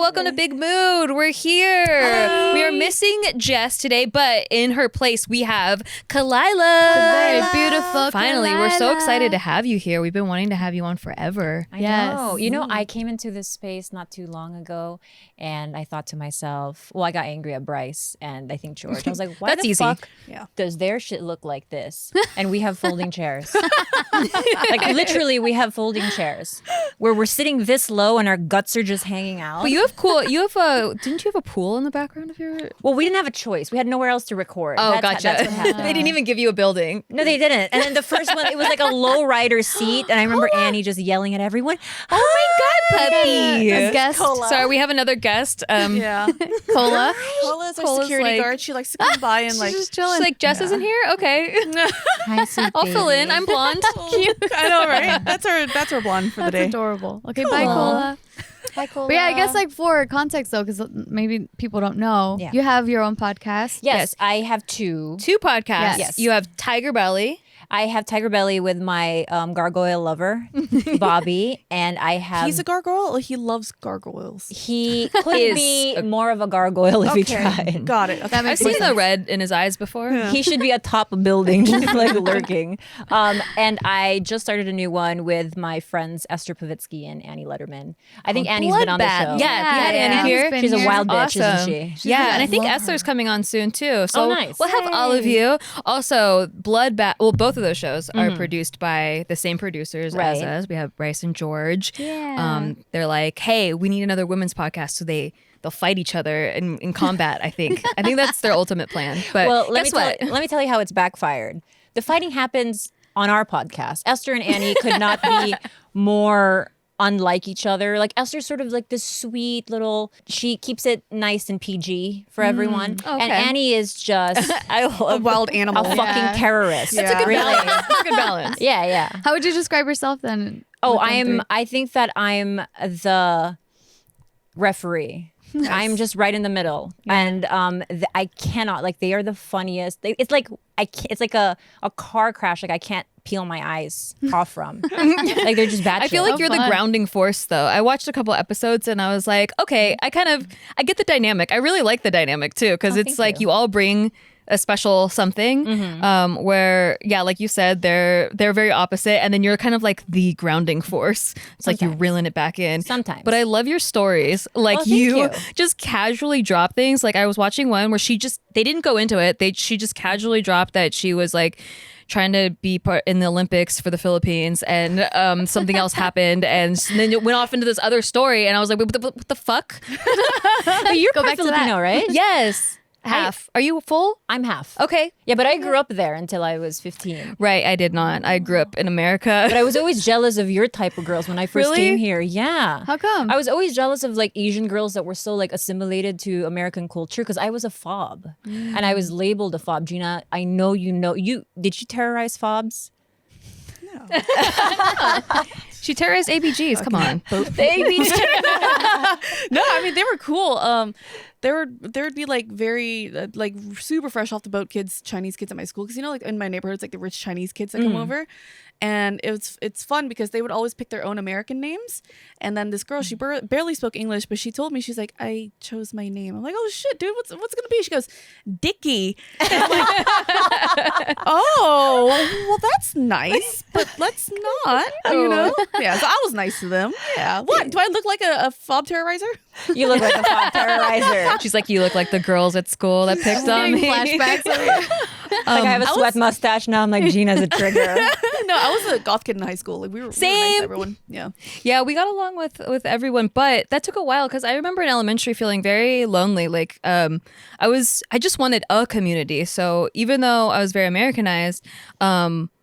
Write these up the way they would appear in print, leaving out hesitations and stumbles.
welcome to Big Mood. We're here. Hello. We are missing Jess today, but in her place we have Khalyla. Very beautiful. Finally, we're so Khalyla. excited to have you here. We've been wanting to have you on forever. I Yes. know. You know, I came into this space not too long ago, and I thought to myself, well, I got angry at Bryce and I think George. I was like, why That's the easy. fuck Yeah. does their shit look like this? And we have folding chairs. Like literally, we have folding chairs where we're sitting this low and our guts are just hanging out. But you have didn't you have a pool in the background of your? Well, we didn't have a choice. We had nowhere else to record. Oh, That's gotcha. what happened. They didn't even give you a building. No, they didn't. And then the first one, it was like a low rider seat. And I remember Annie just yelling at everyone. Oh my God, puppy! A guest. Sorry, we have another guest. Yeah. Cola. Cola's our Cola's security like- guard. She likes to come by and like. She's just chilling. She's like, Jess isn't here? Okay. Hi, sweet I'll fill in. I'm blonde. I know, right? That's our blonde for the That's day. adorable. Okay, bye, Cola. Hi, Cola. But yeah, I guess like for context though, because maybe people don't know, Yeah. you have your own podcast. Yes, I have two. 2 podcasts. Yes. You have TigerBelly. I have TigerBelly with my gargoyle lover, Bobby, and I have. He's a gargoyle. He loves gargoyles. He could be more of a gargoyle if he tried. Got it. Okay. That I've makes seen sense. the red in his eyes before. He should be atop a building, just like lurking. And I just started a new one with my friends Esther Pavitsky and Annie Letterman. I think Annie's been on the Bloodbath. show. Yeah, we had Annie Annie's here. been She's a here. wild bitch, Awesome. isn't she? Yeah, and I think love Esther's coming on soon too. So Oh, nice. we'll have all of you. Also, Bloodbath. Well, both of those shows are produced by the same producers as Right. us. We have Bryce and George. Yeah. They're like, hey, we need another women's podcast, so they'll fight each other in combat. I think that's their ultimate plan. But Well, let guess me what? let me tell you how it's backfired. The fighting happens on our podcast. Esther and Annie could not be more unlike each other. Like Esther's sort of like this sweet little. She keeps it nice and PG for everyone, okay. and Annie is just I A love wild a animal. fucking terrorist. That's a good really. balance. That's a good balance. Yeah, yeah. How would you describe yourself then? Oh, with them three? I think that I'm the referee. I'm just right in the middle, and I cannot, like, they are the funniest. It's like it's like a car crash. Like I can't peel my eyes off from. Like they're just bad. I feel like you're the fun. grounding force, though. I watched a couple episodes and I was like, okay, I get the dynamic. I really like the dynamic too, because it's thank like you. you all bring a special something where, yeah, like you said, they're very opposite, and then you're kind of like the grounding force. It's like you're Sometimes. reeling it back in. Sometimes. But I love your stories. Like Oh, thank you. just casually drop things. Like I was watching one where they didn't go into it. She just casually dropped that she was like trying to be part in the Olympics for the Philippines, and something else happened, and then it went off into this other story, and I was like, what the fuck? But you're Go part back to that. Filipino, right? Yes. Half. Are you full? I'm half. Okay. Yeah, but I grew up there until I was 15. Right, I did not. I grew up in America. But I was always jealous of your type of girls when I first Really? came here. Yeah. How come? I was always jealous of like Asian girls that were so like assimilated to American culture because I was a fob and I was labeled a fob. Gina, I know you. Did you terrorize fobs? She terrorized ABGs. Come on. Babies. No, I mean they were cool. There would be like very like super fresh off the boat kids, Chinese kids at my school, because you know, like in my neighborhood, it's like the rich Chinese kids that come over, and it's fun because they would always pick their own American names. And then this girl, she barely spoke English, but she told me, she's like, I chose my name. I'm like, oh shit, dude, what's it gonna be? She goes, Dickie. And I'm like, oh, well that's nice, but let's not, you know? Yeah, so I was nice to them. Yeah. What? Do I look like a fob terrorizer? You look like a fob terrorizer. She's like, you look like the girls at school that picked on me. Flashbacks. Over here. Like I have a sweat mustache now. I'm like, Gina's a trigger. No, I was a goth kid in high school. Like we were nice Same. to everyone. Yeah. Yeah, we got along with everyone, but that took a while because I remember in elementary feeling very lonely. Like I just wanted a community. So even though I was very Americanized,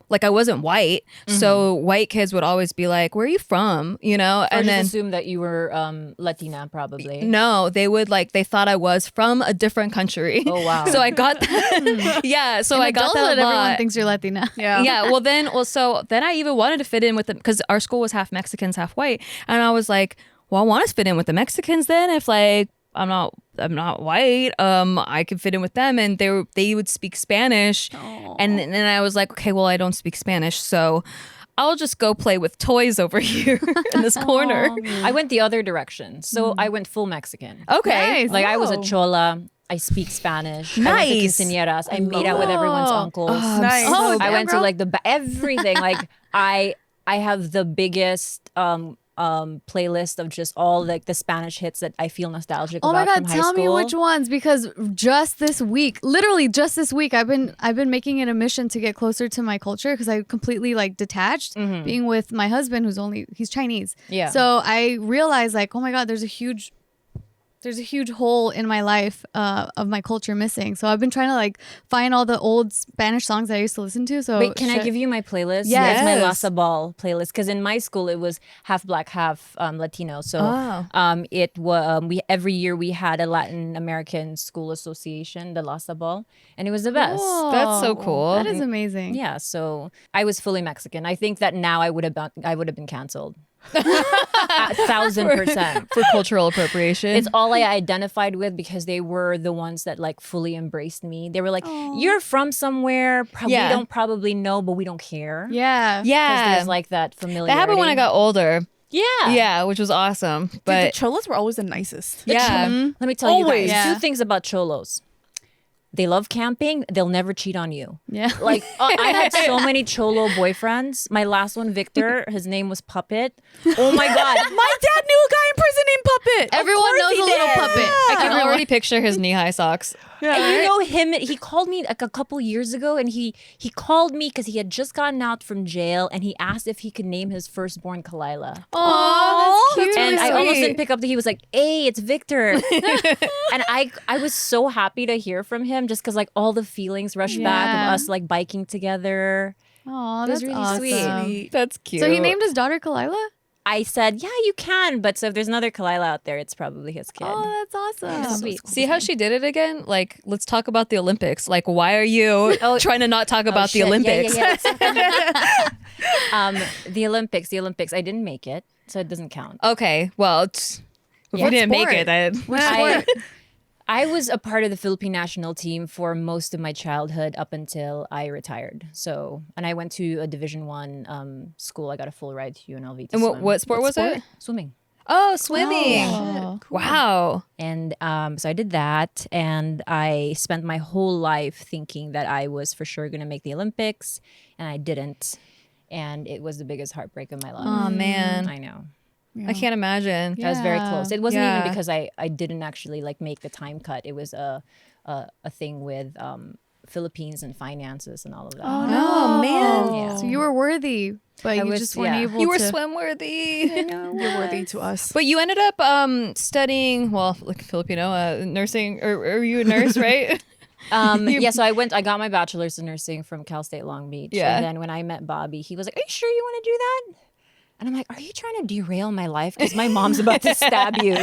like I wasn't white, so white kids would always be like, "Where are you from?" You know, Or and just then assume that you were Latina, probably. no, they would they thought I was from a different country. Oh, wow. So I got that. Yeah, so I got that a Adulthood, everyone lot. thinks you're Latina. Yeah. Yeah, so then I even wanted to fit in with them because our school was half Mexicans, half white, and I was like, well, I want to fit in with the Mexicans then. If like I'm not white, I could fit in with them, and they would speak Spanish, and then I was like, okay, well, I don't speak Spanish, so I'll just go play with toys over here in this corner. I went the other direction. So I went full Mexican. Okay. Nice. Like I was a Oh. chola. I speak Spanish. Nice. I went to quinceañeras. I made out with everyone's uncles. Nice. Oh, I damn, went girl. to like everything. Like I have the biggest playlist of just all like the Spanish hits that I feel nostalgic Oh my about god, from high tell school. me which ones, because just this week, literally just this week, I've been making it a mission to get closer to my culture because I completely like detached being with my husband he's Chinese. Yeah. So I realized like, oh my god, there's a huge hole in my life of my culture missing. So I've been trying to like find all the old Spanish songs that I used to listen to. So Wait, can I give you my playlist? Yes. It's my Lasa Ball playlist because in my school it was half black, half Latino. So it was we every year we had a Latin American school association, the Lasa Ball, and it was the best. Cool. That's so cool. That is amazing. Yeah, so I was fully Mexican. I think that now I would have been canceled. 1,000%. For cultural appropriation. It's all I identified with because they were the ones that like fully embraced me. They were like, "You're from somewhere. We Yeah. don't probably know, but we don't care." Yeah. 'Cause yeah. there's like that familiarity. That happened when I got older. Yeah. Yeah, which was awesome. Dude, But the cholas were always the nicest. yeah. Let me tell you Always. guys Yeah. two things about cholos. They love camping. They'll never cheat on you. Yeah. Like I had so many cholo boyfriends. My last one, Victor, his name was Puppet. Oh my god. My dad knew a guy in prison named Puppet. Everyone knows he a little did. puppet. I can already picture his knee-high socks. Yeah. And you know him, he called me like a couple years ago and he called me because he had just gotten out from jail and he asked if he could name his firstborn Khalyla. Oh, that's cute. And I almost sweet. didn't pick up he was like, "Hey, it's Victor." And I was so happy to hear from him just because like all the feelings rushed back Yeah. of us like biking together. Oh, It was that's really awesome. sweet. That's cute. So he named his daughter Khalyla? I said, "Yeah, you can," but so if there's another Khalyla out there, it's probably his kid. Oh, that's awesome. Sweet. See how she did it again? Like, let's talk about the Olympics. Like, why are you trying to not talk about the shit. Olympics? Yeah. The Olympics. I didn't make it, so it doesn't count. Okay, well, if What we didn't make sport? it, then I was a part of the Philippine national team for most of my childhood up until I retired. So, and I went to a Division 1 school. I got a full ride to UNLV. To And swim. what sport was it? Swimming. Oh, swimming. Oh. Wow. And so I did that, and I spent my whole life thinking that I was for sure going to make the Olympics, and I didn't. And it was the biggest heartbreak of my life. Oh man, I know. I can't imagine. I was very Yeah. close. It wasn't Yeah. even because I didn't actually like make the time cut. It was a thing with Philippines and finances and all of that. Oh, Oh, man. Yeah. So you were worthy, but you was- just weren't yeah. able You were to. swim worthy. You're worthy to us. But you ended up studying, well, like Filipino nursing, or are you a nurse, right? Yeah, so I got my bachelor's in nursing from Cal State Long Beach. Yeah. And then when I met Bobby, he was like, "Are you sure you want to do that?" And I'm like, "Are you trying to derail my life? Because my mom's about to stab you,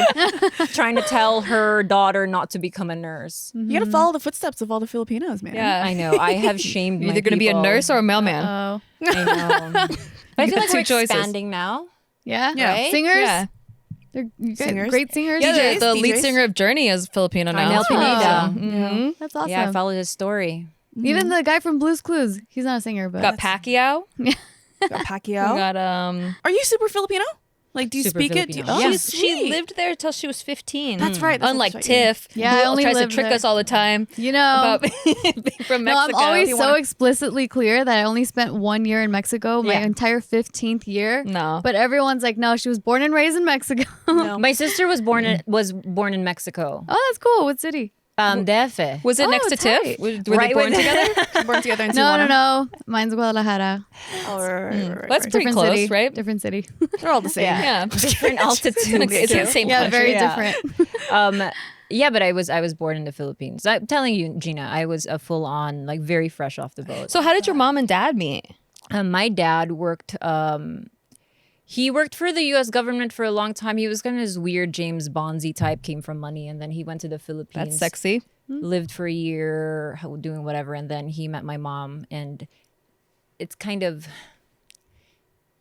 trying to tell her daughter not to become a nurse." You gotta follow the footsteps of all the Filipinos, man. Yeah. I know. I have shamed You're my either going to be a people. nurse or a mailman. Oh, I know. But I feel got like we're two choices. expanding now. yeah. Yeah. Right? Singers. Yeah. They're Singers. great singers. Yeah, DJs, the lead DJs. singer of Journey is Filipino now. Arnel Pineda. Mhm. That's awesome. Yeah, I followed his story. Even the guy from Blue's Clues, he's not a singer, but Got Pacquiao. Got We Pacquiao. got Are you super Filipino? Like, do you Super speak Filipino. it? Oh, she sweet. lived there till she was 15. That's right. That's Unlike right. Tiff, Yeah, I who only tries to lived trick there. us all the time you know. about being from No, Mexico. I'm always You so wanna- explicitly clear that I only spent 1 year in Mexico, my Yeah. entire 15th year. No. But everyone's like, no, she was born and raised in Mexico. No. My sister was born in Mexico. Oh, that's cool. What city? DF. Was it Oh, next to tight. Tiff? Were they Right born with- together? Born together in No, Tijuana. no. Mine's Guadalajara. Oh, right. That's pretty Different close, city. right? Different city. They're all the same. Yeah. Different altitudes. It's the same yeah, country. very Yeah. different. Yeah, but I was born in the Philippines. I'm telling you, Gina, I was a full on like very fresh off the boat. So how did your mom and dad meet? My dad worked. He worked for the U.S. government for a long time. He was kind of this weird James Bondsy type. Came from money, and then he went to the Philippines. That's sexy. Lived for a year doing whatever, and then he met my mom, and it's kind of.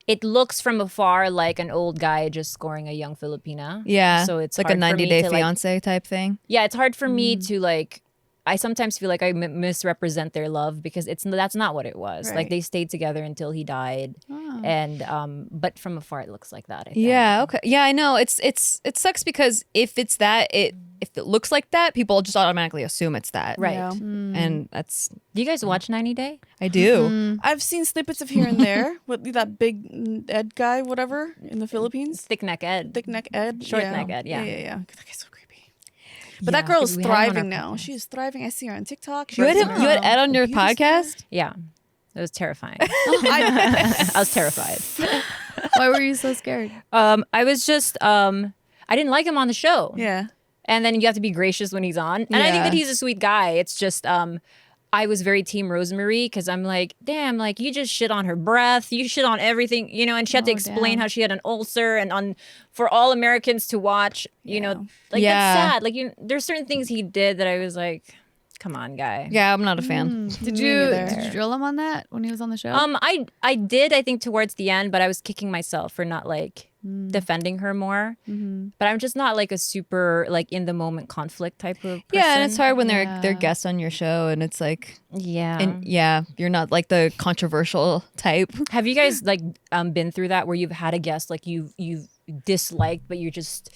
It looks from afar like an old guy just scoring a young Filipina. Yeah. So it's like a hard for me 90-day to, like- fiance type thing. Yeah, it's hard for me to like I sometimes feel like I misrepresent their love because that's not what it was. Like Right. they stayed together until he died, and but from afar it looks like that. I think. Yeah. Okay. Yeah, I know. It sucks because if it's that, if it looks like that, people just automatically assume it's that. Right. Yeah. And that's Do you guys watch 90 Day? I do. Mm. I've seen snippets of here and there with that big Ed guy, whatever, in the Philippines. Thick Neck Ed. Thick neck Ed. Short yeah. neck Ed, yeah. Yeah. That guy's so creepy. But that girl is we had him on our thriving now. podcast. She's thriving. I see her on TikTok. You had him. You had Ed on your Beauty podcast. Yeah, it was terrifying. I, I was terrified. Why were you so scared? I was just I didn't like him on the show. yeah. And then you have to be gracious when he's on. And I think Yeah. that he's a sweet guy. It's just I was very team Rosemary because I'm like, damn, like you just shit on her breath, you shit on everything, you know, and she had to Oh, explain damn. how she had an ulcer and for all Americans to watch, you know, like Yeah. that's sad. Like there's certain things he did that I was like, come on, guy. Yeah, I'm not a fan. Did Me you neither. drill him on that when he was on the show? I did, I think, towards the end, but I was kicking myself for not like defending her more. But I'm just not like a super like in the moment conflict type of person. Yeah, and it's hard when they're Yeah. guests on your show, and it's like, Yeah. and yeah, you're not like the controversial type. Have you guys like been through that where you've had a guest like you've disliked, but you just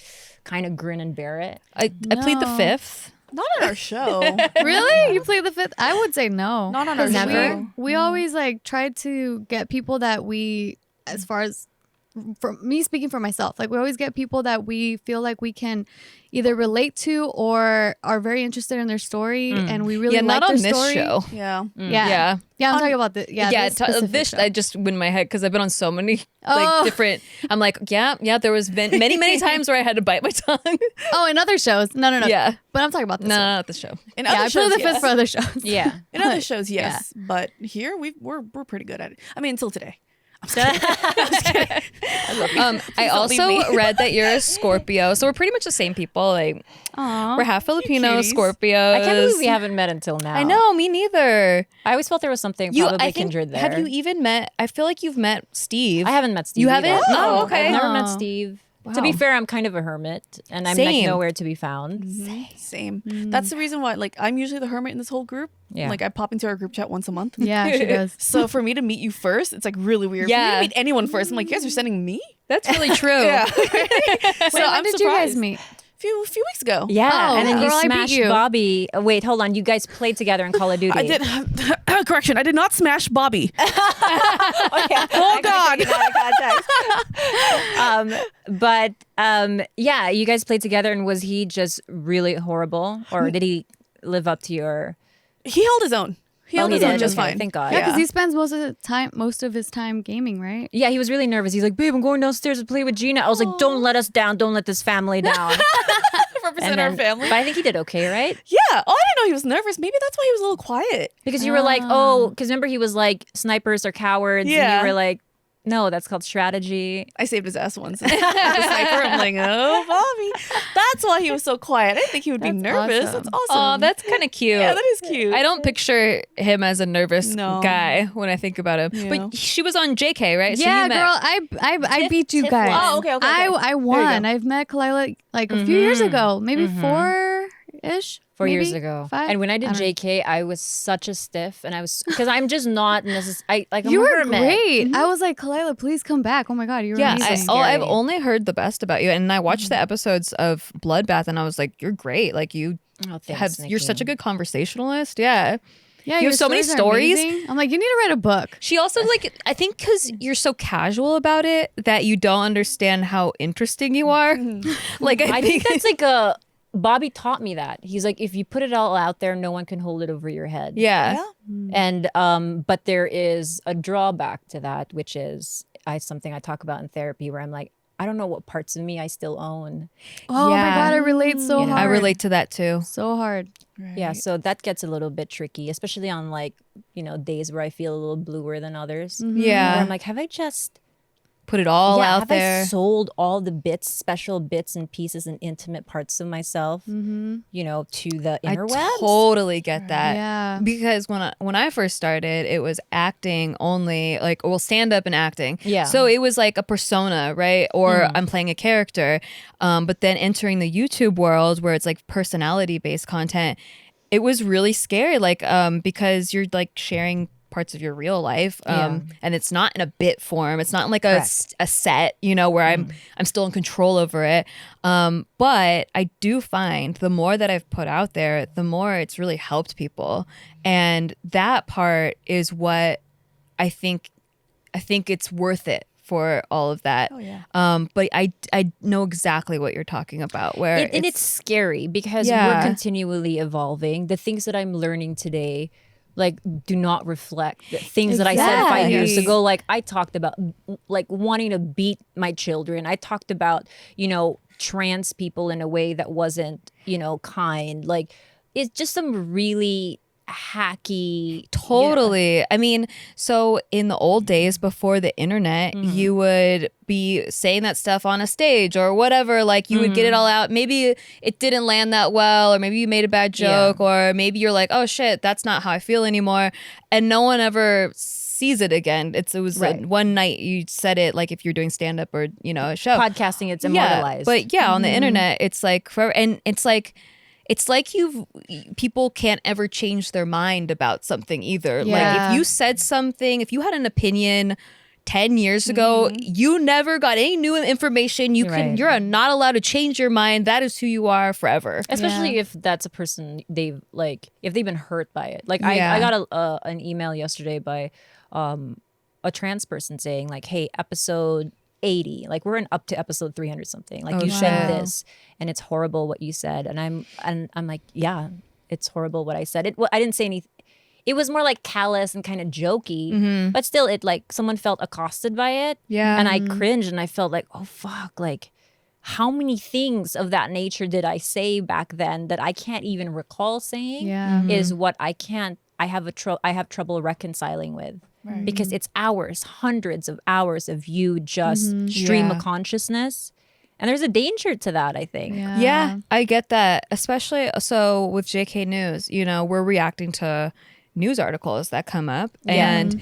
kind of grin and bear it? I plead the No. fifth. Not on our show. Really? You played the fifth? I would say no. Not on our 'Cause show. We always like tried to get people that we, as far as from me speaking for myself, like we always get people that we feel like we can either relate to or are very interested in their story, and we really Yeah, like not their on this story. show. Yeah. Yeah, Yeah. I'm talking about the this specific this show. I just win my head because I've been on so many Oh. like different. I'm like, yeah. There was been many times where I had to bite my tongue. Oh, in other shows, no. Yeah. But I'm talking about this. No, one. not the show. In Yeah, other I play shows, the fifth yes. for other shows. Yeah. In other shows, yes. But here we're pretty good at it. I mean, until today. I also leave me. read that you're a Scorpio, so we're pretty much the same people. Like Aw. we're half Filipino, cuties. Scorpios. I can't believe we haven't met until now. I know, me neither. I always felt there was something You, probably I think, kindred there. have you even met? I feel like you've met Steve. I haven't met Steve. You haven't? either. Oh, okay. I've never met Oh. Steve. To be Wow. fair, I'm kind of a hermit, and I'm like Same. nowhere to be found. Same. That's the reason why, like, I'm usually the hermit in this whole group. Yeah. Like, I pop into our group chat once a month. Yeah, she does. So for me to meet you first, it's like really weird. For me Yeah. to meet anyone first, I'm like, you guys are sending me? That's really true. Yeah. Wait, when I'm did you guys surprised. meat? Few weeks ago. Yeah, Oh, and then you girl, I beat smashed you. Bobby. Wait, hold on. You guys played together in Call of Duty. I did. Correction. I did not smash Bobby. Oh God! But yeah, you guys played together, and was he just really horrible, or did he live up to your? He held his own. He held his own just Okay, fine. thank God. Yeah, because he spends most of his time gaming, right? Yeah, he was really nervous. He's like, "Babe, I'm going downstairs to play with Gina." I was like, "Don't let us down. Don't let this family down." Represent our family. But I think he did okay, right? Yeah. Oh, I didn't know he was nervous. Maybe that's why he was a little quiet. Because you were like, "Oh," because remember he was like, "Snipers are cowards." Yeah. And you were like, "No, that's called strategy." I saved his ass once. The sniper. I'm like, oh, Bobby. That's why he was so quiet. I didn't think he would be That's nervous. awesome. That's awesome. Oh, that's kind of cute. yeah, that is cute. I don't picture him as a nervous No. guy when I think about him. Yeah. But she was on JK, right? So Yeah, you met. girl, I beat you Tiff guys. won. Oh, okay. I won. I've met Khalyla like a few years ago, maybe 4-ish. 4 years maybe? ago. 5? And when I did don't know. JK, I was such a stiff, and I was because I'm just not necessarily. I'm You a were hermit. great. I was like, Khalyla, please come back. Oh my god, you were Yeah, amazing. I've Scary. only heard the best about you, and I watched the episodes of Bloodbath, and I was like, "You're great! Like you Oh, thanks, you're such a good conversationalist." Yeah. yeah, you your have so many are stories. amazing. I'm like, you need to write a book. She also like I think because you're so casual about it that you don't understand how interesting you are. Like I think that's like a. Bobby taught me that. He's like, if you put it all out there, no one can hold it over your head. yeah. And but there is a drawback to that, which is something I talk about in therapy, where I'm like, I don't know what parts of me I still own. Oh my Yeah. god, I relate so hard. I relate to that too. so hard. Yeah, so that gets a little bit tricky, especially on like, days where I feel a little bluer than others. Where Yeah. I'm like, have I just Put it all out have there. I sold all the special bits and pieces and intimate parts of myself, to the I interwebs? totally get that. Yeah. Because when I first started, it was acting only, like, well, stand up and acting. Yeah. So it was like a persona, right? Or I'm playing a character. But then entering the YouTube world where it's like personality based content, it was really scary, like because you're like sharing parts of your real life, and it's not in a bit form. It's not in like a set, where I'm still in control over it. But I do find the more that I've put out there, the more it's really helped people, and that part is what I think it's worth it for all of that. Oh, yeah. But I know exactly what you're talking about, where and it's scary because we're continually evolving. The things that I'm learning today like do not reflect the things that I said 5 years ago. Like I talked about like wanting to beat my children. I talked about, trans people in a way that wasn't, kind. Like it's just some really hacky. Totally. I mean, so in the old days before the internet, you would be saying that stuff on a stage or whatever, like you would get it all out. Maybe it didn't land that well, or maybe you made a bad joke, or maybe you're like, oh shit, that's not how I feel anymore, and no one ever sees it again. It was one night you said it, like if you're doing stand-up or a show, podcasting, it's immortalized. But on the internet it's like forever, and it's like people can't ever change their mind about something either. Like if you said something, if you had an opinion 10 years ago, you never got any new information. You're not allowed to change your mind. That is who you are forever. Especially if that's a person if they've been hurt by it. Like I got an email yesterday by a trans person saying like, hey, episode 80, like we're up to episode 300 something, like you said this and it's horrible what you said, and I'm like, yeah, it's horrible what I said. I didn't say anything. It was more like callous and kind of jokey, but still it like someone felt accosted by it, and I cringed and I felt like, oh fuck, like how many things of that nature did I say back then that I can't even recall saying is what I have trouble reconciling with. Right. Because it's hours, hundreds of hours of you just stream of consciousness. And there's a danger to that, I think. Yeah, I get that. Especially so with JK News, we're reacting to news articles that come up. And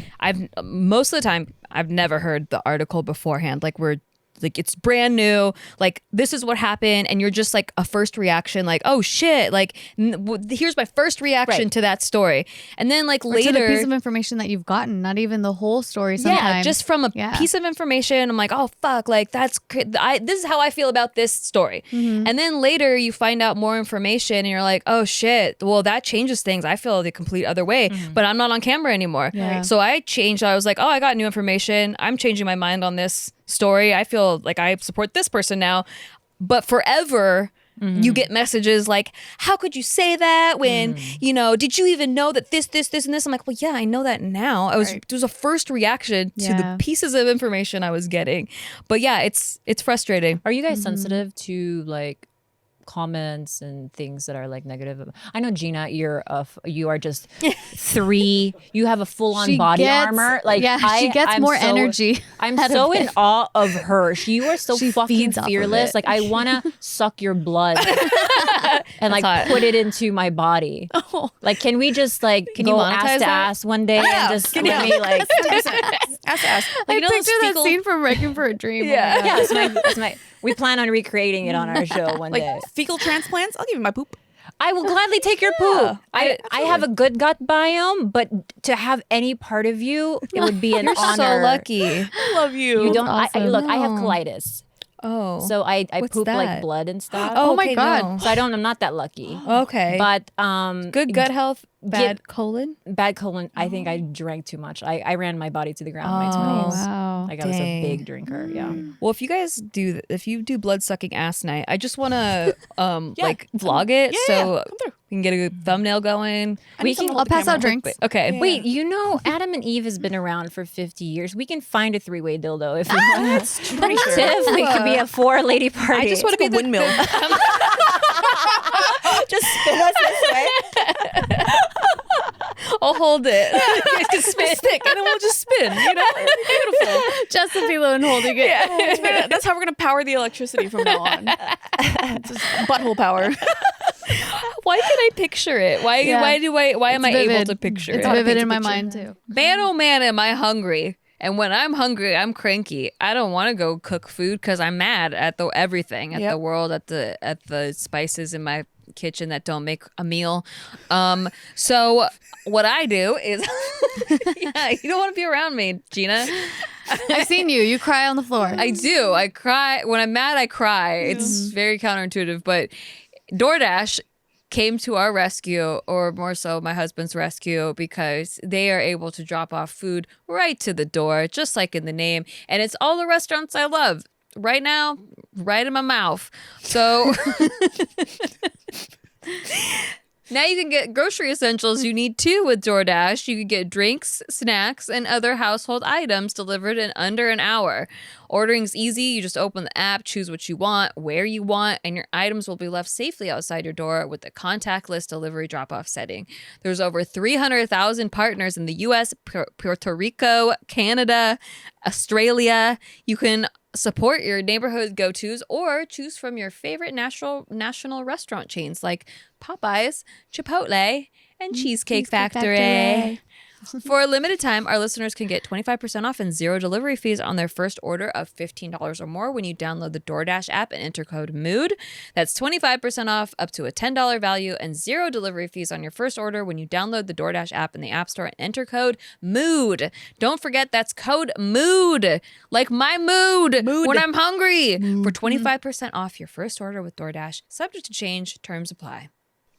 most of the time, I've never heard the article beforehand. Like it's brand new, like this is what happened, and you're just like a first reaction, like, oh shit, like here's my first reaction to that story, and then like later to the piece of information that you've gotten, not even the whole story sometimes. Just from a piece of information, I'm like, oh fuck, like this is how I feel about this story, and then later you find out more information and you're like, oh shit, well that changes things. I feel the complete other way, but I'm not on camera anymore, so I changed. I was like, oh, I got new information, I'm changing my mind on this story. I feel like I support this person now. But forever you get messages like, how could you say that when did you even know that this and this? I'm like, well, yeah, I know that now. It was a first reaction to the pieces of information I was getting. But yeah, it's frustrating. Are you guys sensitive to like comments and things that are like negative? I know, Gina, you are just 3. You have a full-on body armor. Like she gets more energy. I'm so in awe of her. You are so fucking fearless. Like I want to suck your blood and like put it into my body. Like, can we just like go ass to ass one day and just let me like ass to ass? Like, I picture that scene from Wrecking for a Dream. That's my. We plan on recreating it on our show one day. Fecal transplants? I'll give you my poop. I will gladly take your poop. I have a good gut biome, but to have any part of you, it would be an honor. So lucky. I love you. You don't. Look, I have colitis. Oh, so I poop that? like blood and stuff. Oh my god! No. So I'm not that lucky. Okay, but good gut health. Bad colon. Bad colon. I think I drank too much. I ran my body to the ground in my 20s. Wow. Like I was a big drinker. Yeah. Well, if you do blood sucking ass night, I just want to like vlog it so we can get a good thumbnail going. I'll pass out drinks. Okay. Yeah. Wait, Adam and Eve has been around for 50 years. We can find a 3-way dildo if we want. That's true. We could be a 4-lady party. I just want to be a windmill. Just spin us this way. I'll hold it. Just spin. Stick, and then we'll just spin. Beautiful. Just the pillow and holding it. Yeah. That's how we're gonna power the electricity from now on. Just butthole power. Why can I picture it? Why am I able to picture it? It's vivid in my mind too. Man, oh man, am I hungry. And when I'm hungry, I'm cranky. I don't want to go cook food because I'm mad at everything, at the world, at the spices in my kitchen that don't make a meal. So what I do is, yeah, you don't want to be around me, Gina. I've seen you. You cry on the floor. I do. I cry when I'm mad. I cry. It's very counterintuitive, but DoorDash came to our rescue, or more so my husband's rescue, because they are able to drop off food right to the door, just like in the name. And it's all the restaurants I love right now, right in my mouth. So now you can get grocery essentials you need too with DoorDash. You can get drinks, snacks, and other household items delivered in under an hour. Ordering's easy. You just open the app, choose what you want, where you want, and your items will be left safely outside your door with the contactless delivery drop-off setting. There's over 300,000 partners in the U.S., Puerto Rico, Canada, Australia. You can support your neighborhood go-tos or choose from your favorite national restaurant chains like Popeyes, Chipotle, and Cheesecake Factory. For a limited time, our listeners can get 25% off and 0 delivery fees on their first order of $15 or more when you download the DoorDash app and enter code MOOD. That's 25% off up to a $10 value and 0 delivery fees on your first order when you download the DoorDash app in the App Store and enter code MOOD. Don't forget, that's code MOOD, like my mood when I'm hungry, for 25% off your first order with DoorDash. Subject to change. Terms apply.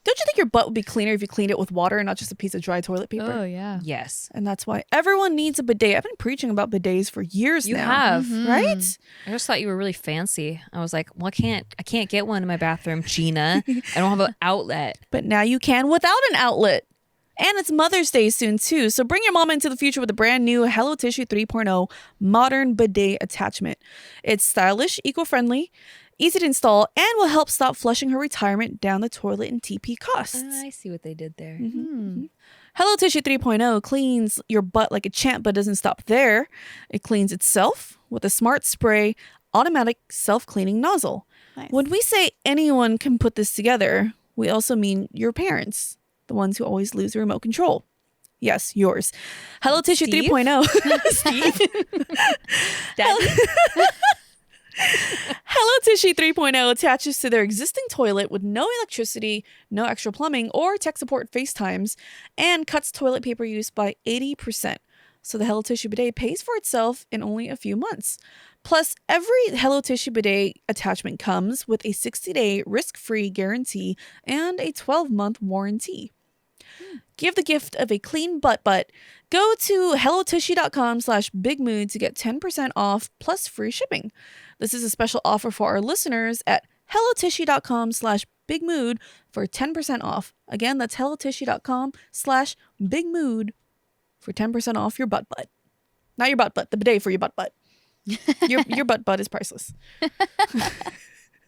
Don't you think your butt would be cleaner if you cleaned it with water and not just a piece of dry toilet paper? Oh, yeah. Yes. And that's why everyone needs a bidet. I've been preaching about bidets for years You now. have. Right? I just thought you were really fancy. I was like, well, I can't get one in my bathroom, Gina. I don't have an outlet. But now you can without an outlet. And it's Mother's Day soon, too. So bring your mama into the future with a brand new Hello Tissue 3.0 modern bidet attachment. It's stylish, eco-friendly, easy to install, and will help stop flushing her retirement down the toilet and TP costs. I see what they did there. Hello Tissue 3.0 cleans your butt like a champ, but doesn't stop there. It cleans itself with a smart spray, automatic self-cleaning nozzle. Nice. When we say anyone can put this together, we also mean your parents, the ones who always lose the remote control. Yes, yours. Hello Tissue Steve? 3.0. Steve? Daddy? Hello Tissue 3.0 attaches to their existing toilet with no electricity, no extra plumbing, or tech support FaceTimes, and cuts toilet paper use by 80%. So the Hello Tissue bidet pays for itself in only a few months. Plus, every Hello Tissue bidet attachment comes with a 60-day risk-free guarantee and a 12-month warranty. Give the gift of a clean butt. Go to hellotissue.com/bigmood to get 10% off plus free shipping. This is a special offer for our listeners at hellotissue.com/bigmood for 10% off. Again, that's hellotissue.com/bigmood for 10% off your butt. Not your butt, the bidet for your butt. Your butt is priceless.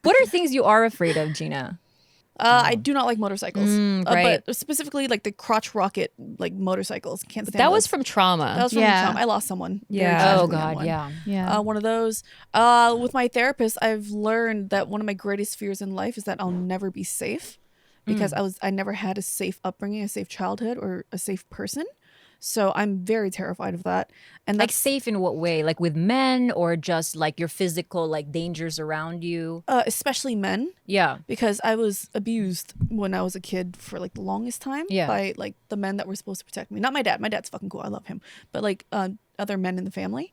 What are things you are afraid of, Gina? I do not like motorcycles, right. but specifically like the crotch rocket like motorcycles. Can't stand That those. was from trauma. That was from Yeah. trauma. I lost someone. very Yeah. tragically Oh on God, one. yeah. Yeah. One of those. With my therapist, I've learned that one of my greatest fears in life is that I'll never be safe because I never had a safe upbringing, a safe childhood, or a safe person. So I'm very terrified of that. And Like that's safe in what way? Like with men or just like your physical like dangers around you? especially men, Yeah. because I was abused when I was a kid for like the longest time Yeah. by like the men that were supposed to protect me. Not my dad. My dad's fucking cool. I love him. But like other men in the family.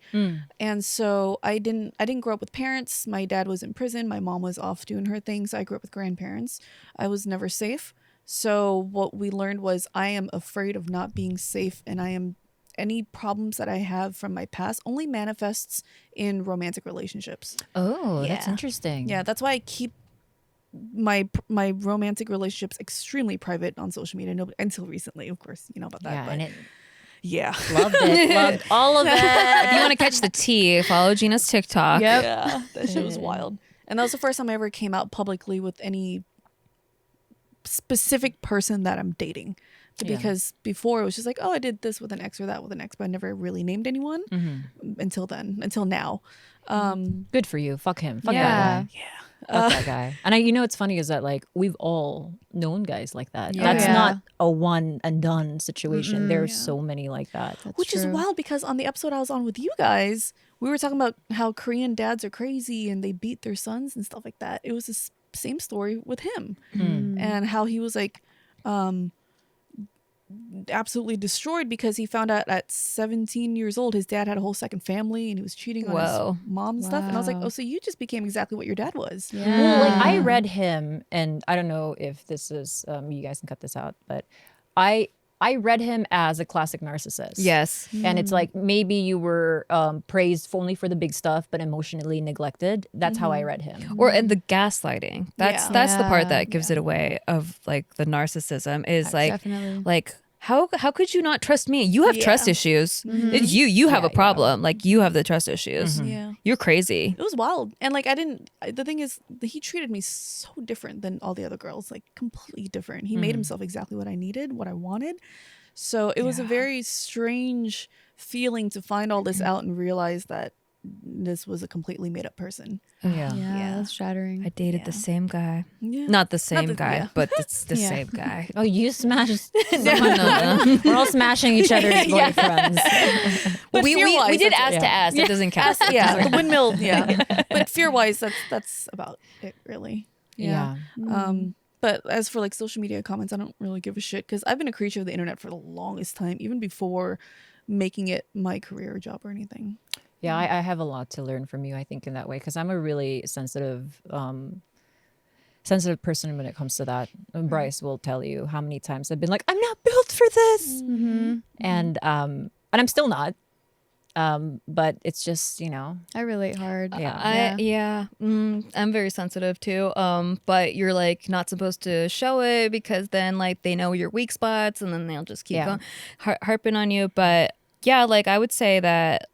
And so I didn't grow up with parents. My dad was in prison. My mom was off doing her things. I grew up with grandparents. I was never safe. So what we learned was I am afraid of not being safe, and any problems that I have from my past only manifests in romantic relationships. Oh, that's Yeah. interesting. Yeah, that's why I keep my romantic relationships extremely private on social media. Nobody, until recently, of course, you know about that. Yeah, but and it yeah. loved it. Loved all of If you it. want to catch the tea, follow Gina's TikTok. Yeah, that shit was wild. And that was the first time I ever came out publicly with any specific person that I'm dating. Yeah. Because before it was just like, oh, I did this with an ex or that with an ex, but I never really named anyone until now. Good for you. Fuck him. Fuck Yeah. that guy. Yeah. Fuck that guy. And it's funny is that like we've all known guys like that. Yeah. That's Yeah. not a one and done situation. There's Yeah. so many like that. Which is true. wild because on the episode I was on with you guys, we were talking about how Korean dads are crazy and they beat their sons and stuff like that. It was the same story with him and how he was like absolutely destroyed because he found out at 17 years old his dad had a whole second family and he was cheating on Whoa. his mom and stuff. And I was like, Wow. oh, so you just became exactly what your dad was. Well, like I read him, and I don't know if this is you guys can cut this out, but I read him as a classic narcissist. Yes. And it's like maybe you were praised only for the big stuff, but emotionally neglected. That's how I read him. Or and the gaslighting. That's Yeah. the part Yeah. that gives it away of like the narcissism is like Definitely. like how could you not trust me? You have Yeah. trust issues. It's you have a problem. Like you have the trust issues. Yeah. You're crazy. It was wild. And like the thing is he treated me so different than all the other girls, like completely different. He made himself exactly what I needed, what I wanted. So it was a very strange feeling to find all this out and realize that this was a completely made up person. Yeah. Yeah, that's shattering. I dated the same guy. Yeah. Not the same the- guy, yeah. but it's the Yeah. same guy. Oh, you smashed No, no. We're all smashing each other's boyfriends. But we fear-wise, did that's- ass to ass. That doesn't count. yeah, the windmill. Yeah, but fear-wise, that's about it, really. Yeah. But as for like social media comments, I don't really give a shit because I've been a creature of the internet for the longest time, even before making it my career or job or anything. Yeah, I have a lot to learn from you, I think, in that way, because I'm a really sensitive person when it comes to that. And Bryce will tell you how many times I've been like, I'm not built for this. And I'm still not. But it's just, I relate hard. Yeah. I'm very sensitive too. But you're like not supposed to show it because then like they know your weak spots and then they'll just keep Yeah. going, harping on you. But yeah, like I would say that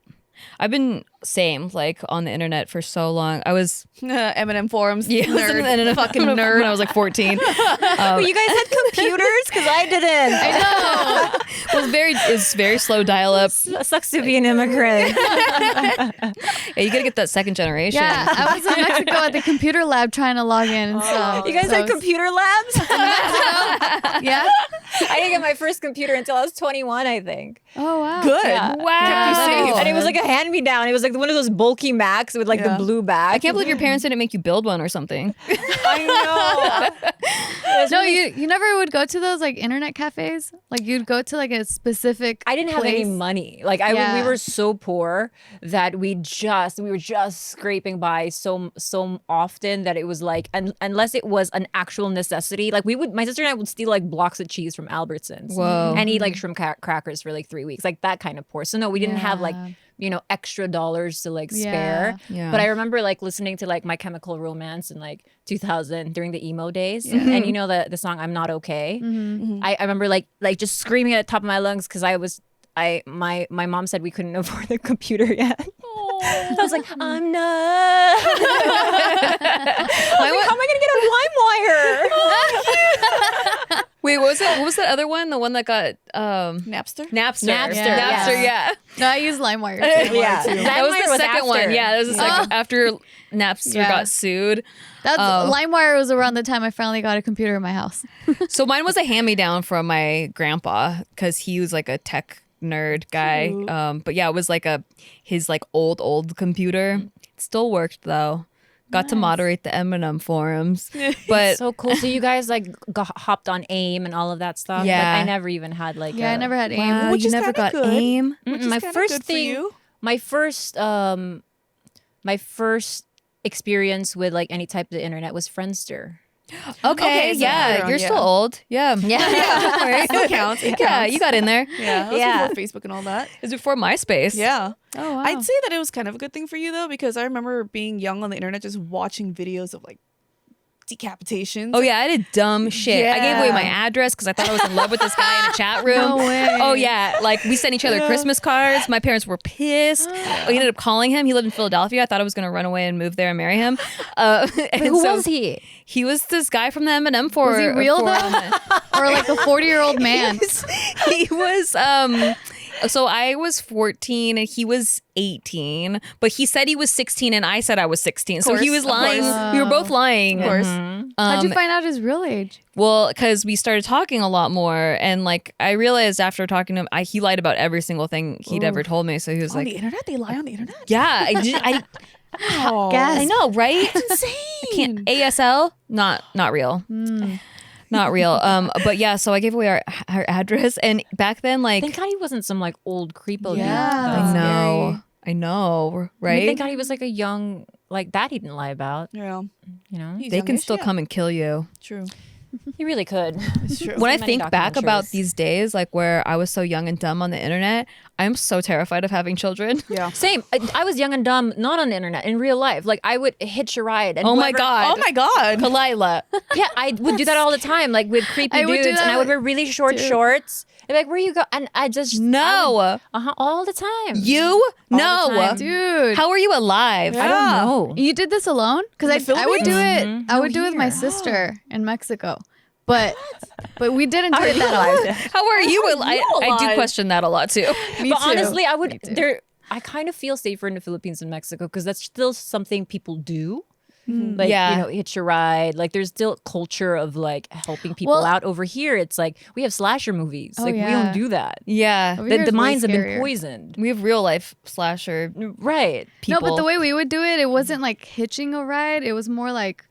I've been like on the internet for so long. I was Eminem forums. I was nerd. in a fucking nerd when I was like 14. But you guys had computers? Because I didn't. I It was very slow dial up. know. Sucks to be an immigrant. Yeah, you gotta get that second generation. Yeah, I was in Mexico at the computer lab trying to log in and stuff. You guys So had computer labs? yeah. I didn't get my first computer until I was 21, I think. Oh wow. Good. Yeah. Wow. And it was like a hand-me-down. It was like one of those bulky Macs with like the Yeah. blue back. I can't believe your parents didn't make you build one or something. I know. No, you never would go to those like internet cafes. Like you'd go to like a specific. I didn't have any place. money. Like Yeah. we were so poor that we were just scraping by so often that it was like unless it was an actual necessity. Like my sister and I would steal like blocks of cheese from Albertsons. Whoa. And eat like shrimp crackers for like 3 weeks. Like that kind of poor. So no, we didn't have like extra dollars to like spare. Yeah. But I remember like listening to like My Chemical Romance in like 2000 during the emo days. And you know the song I'm Not Okay. I remember like just screaming at the top of my lungs because my mom said we couldn't afford the computer yet. I was like, I'm not. How am I gonna get on LimeWire? Wait, what was it? What was that other one? The one that got Napster. Napster. Napster, Yeah. No, I use LimeWire too. Yeah, That was the second one. Yeah, that was the second after Napster Yeah. got sued. That's LimeWire was around the time I finally got a computer in my house. So mine was a hand-me-down from my grandpa because he was like a tech nerd guy. But yeah, it was like his like old computer. It still worked though. Got to moderate the Eminem forums. But So cool. So you guys like hopped on AIM and all of that stuff. Yeah. Like, I never even had like. Yeah, I never had AIM. wow, Which you is never kinda got good. AIM? Which is my kinda first good for thing. you. My first experience with like any type of the internet was Friendster. Okay, so yeah, later on, you're yeah. still old. Yeah. Yeah. Still counts. It Yeah, counts. you got in there. Yeah, that was Yeah. before Facebook and all that. It was before MySpace. Yeah. Oh wow. I'd say that it was kind of a good thing for you though, because I remember being young on the internet just watching videos of like decapitations. Oh yeah, I did dumb shit. I gave away Yeah. my address because I thought I was in love with this guy in a chat room. No way. Oh yeah, like we sent each other Christmas cards. My parents were pissed. We ended up calling him. He lived in Philadelphia. I thought I was gonna run away and move there and marry him. And Who so was he? He was this guy from the Eminem forum. Was he real though? Or like a 40-year-old man? He was So I was 14 and he was 18, but he said he was 16 and I said I was 16. So he course, was of lying. course. We were both lying. Of course. How'd you find out his real age? Well, because we started talking a lot more, and like I realized after talking to him, he lied about every single thing he'd ever told me. So he was On like, the internet? They lie on the internet? "Yeah, I Gasp. know, right? Insane. Can't ASL, not real, not real." But yeah, so I gave away our address, and back then, like, Thank God he wasn't some like old creepo. Yeah. dude. I know, I mean, right? thank God he was like a young, like that he didn't lie about. Yeah. You know, He's They can youngish, still yeah. come and kill you. True. he really could. It's true. When I many think back about documentaries. these days, like where I was so young and dumb on the internet, I'm so terrified of having children. Yeah. Same. I was young and dumb, not on the internet, in real life. Like I would hitch a ride. And Oh my whoever- god! Oh my God. Khalyla. Yeah, I would do that all the time, like with creepy I would do dudes, and I that would wear really short too. shorts. They're like, "Where you go?" And I just No, all the time. you the no, time. Dude. How are you alive? I don't know. You did this alone? Because In the I would do it. Philippines? I would do it with my here. sister in Mexico, but we didn't do it that often. How are you? I do alive? question that a lot too. Me But too. honestly, I would. too. There, I kind of feel safer in the Philippines and Mexico because that's still something people do. Like, Yeah. you know, hitch a ride. Like, there's still culture of like helping people Well- out. Over here, it's like we have slasher movies. Oh, like, we yeah. don't do that. Yeah, Over The, here the it's way minds have been scarier. poisoned. we have real life slasher Right. people. No, but the way we would do it, it wasn't like hitching a ride. It was more like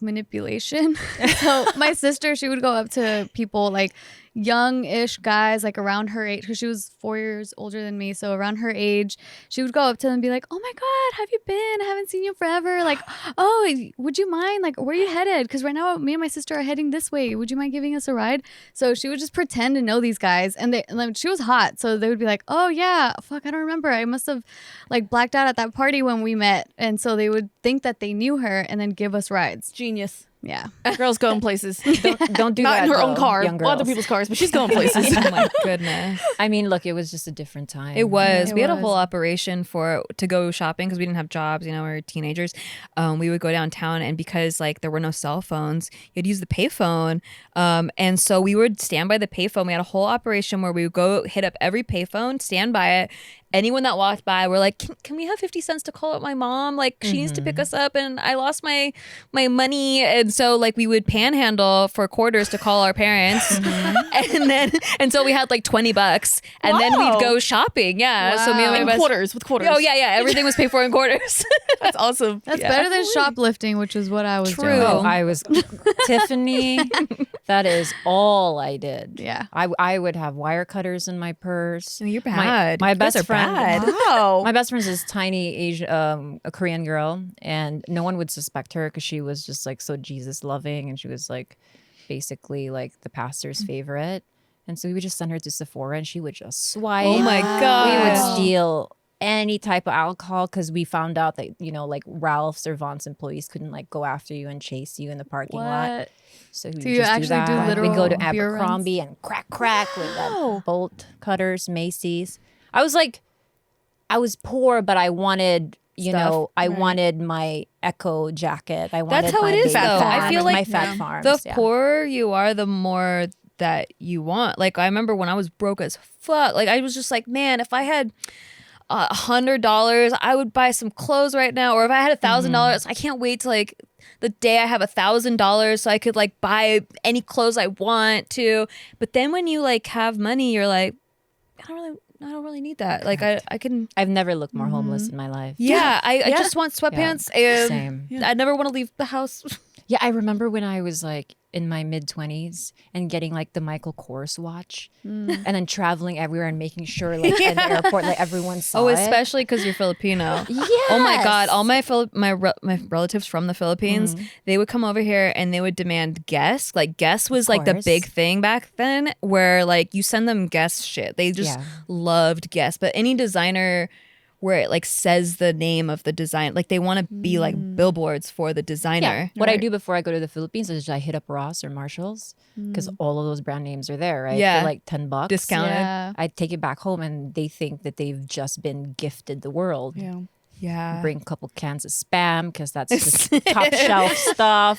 manipulation. So my sister, she would go up to people like young-ish guys, like around her age, because she was 4 years older than me. So around her age, she would go up to them and be like, "Oh my God, have you been? I haven't seen you forever. Like, oh, would you mind? Like, where are you headed? Because right now, me and my sister are heading this way. Would you mind giving us a ride?" So she would just pretend to know these guys, and then she was hot, so they would be like, "Oh yeah, fuck, I don't remember. I must have like blacked out at that party when we met," and so they would think that they knew her and then give us rides. Genius. Yeah. Girls going places. Don't do Not that. in her own though, car. young Well, other girls. people's cars, but she's going places. oh my goodness. I mean, look, it was just a different time. It was. It We had a was. whole operation to go shopping because we didn't have jobs. You know, we were teenagers. We would go downtown, and because like there were no cell phones, you'd use the payphone. And so we would stand by the payphone. We had a whole operation where we would go hit up every payphone, stand by it. Anyone that walked by, we're like, can we have 50 cents to call up my mom? Like she needs to pick us up, and I lost my money. And so like we would panhandle for quarters to call our parents, and so we had like $20, and then Wow. we'd go shopping. Yeah, so me and my In best quarters, with quarters. Oh yeah, everything was paid for in quarters. That's awesome. That's better than shoplifting, which is what I was True. doing. Oh, I was Tiffany. That is all I did. Yeah. I would have wire cutters in my purse. Oh, you're My- bad. My, You guys best are friend. bad. Wow. My best friend's this tiny Asian, a Korean girl, and no one would suspect her because she was just like so Jesus loving, and she was like basically like the pastor's favorite. And so we would just send her to Sephora, and she would just swipe. Oh my god. We would steal any type of alcohol because we found out that, you know, like Ralph's or Vaughn's employees couldn't like go after you and chase you in the parking lot. What? So we So would you just actually do that. literal We'd go to beer runs? Abercrombie and crack with that bolt cutters, Macy's. I was poor, but I wanted, you Stuff. know, I wanted my Echo jacket. I wanted That's how my it is, Big though. I Farms, feel like my Fat Yeah. Farms. The yeah. poorer you are, the more that you want. Like I remember when I was broke as fuck. Like I was just like, man, if I had $100, I would buy some clothes right now. Or if I had $1,000, I can't wait to like the day I have $1,000 so I could like buy any clothes I want to. But then when you like have money, you're like, I don't really need that. Like I can. I've never looked more homeless in my life. Yeah, I Yeah. just want sweatpants and Same. I never want to leave the house. Yeah, I remember when I was like in my mid-20s and getting like the Michael Kors watch and then traveling everywhere and making sure like in the airport like everyone saw Oh, it. especially because you're Filipino. Yes. Oh my God! All my my relatives from the Philippines, they would come over here and they would demand guests. Like guests was like the course. big thing back then, where like you send them guest shit. They just Yeah. loved guests. But any designer where it like says the name of the design, like they want to be like billboards for the Yeah. designer. What I do before I go to the Philippines is I hit up Ross or Marshalls because all of those brand names are there, right? Yeah. For like $10. Discounted. Yeah. I take it back home and they think that they've just been gifted the world. Yeah. Yeah. Bring a couple cans of Spam because that's just top shelf stuff.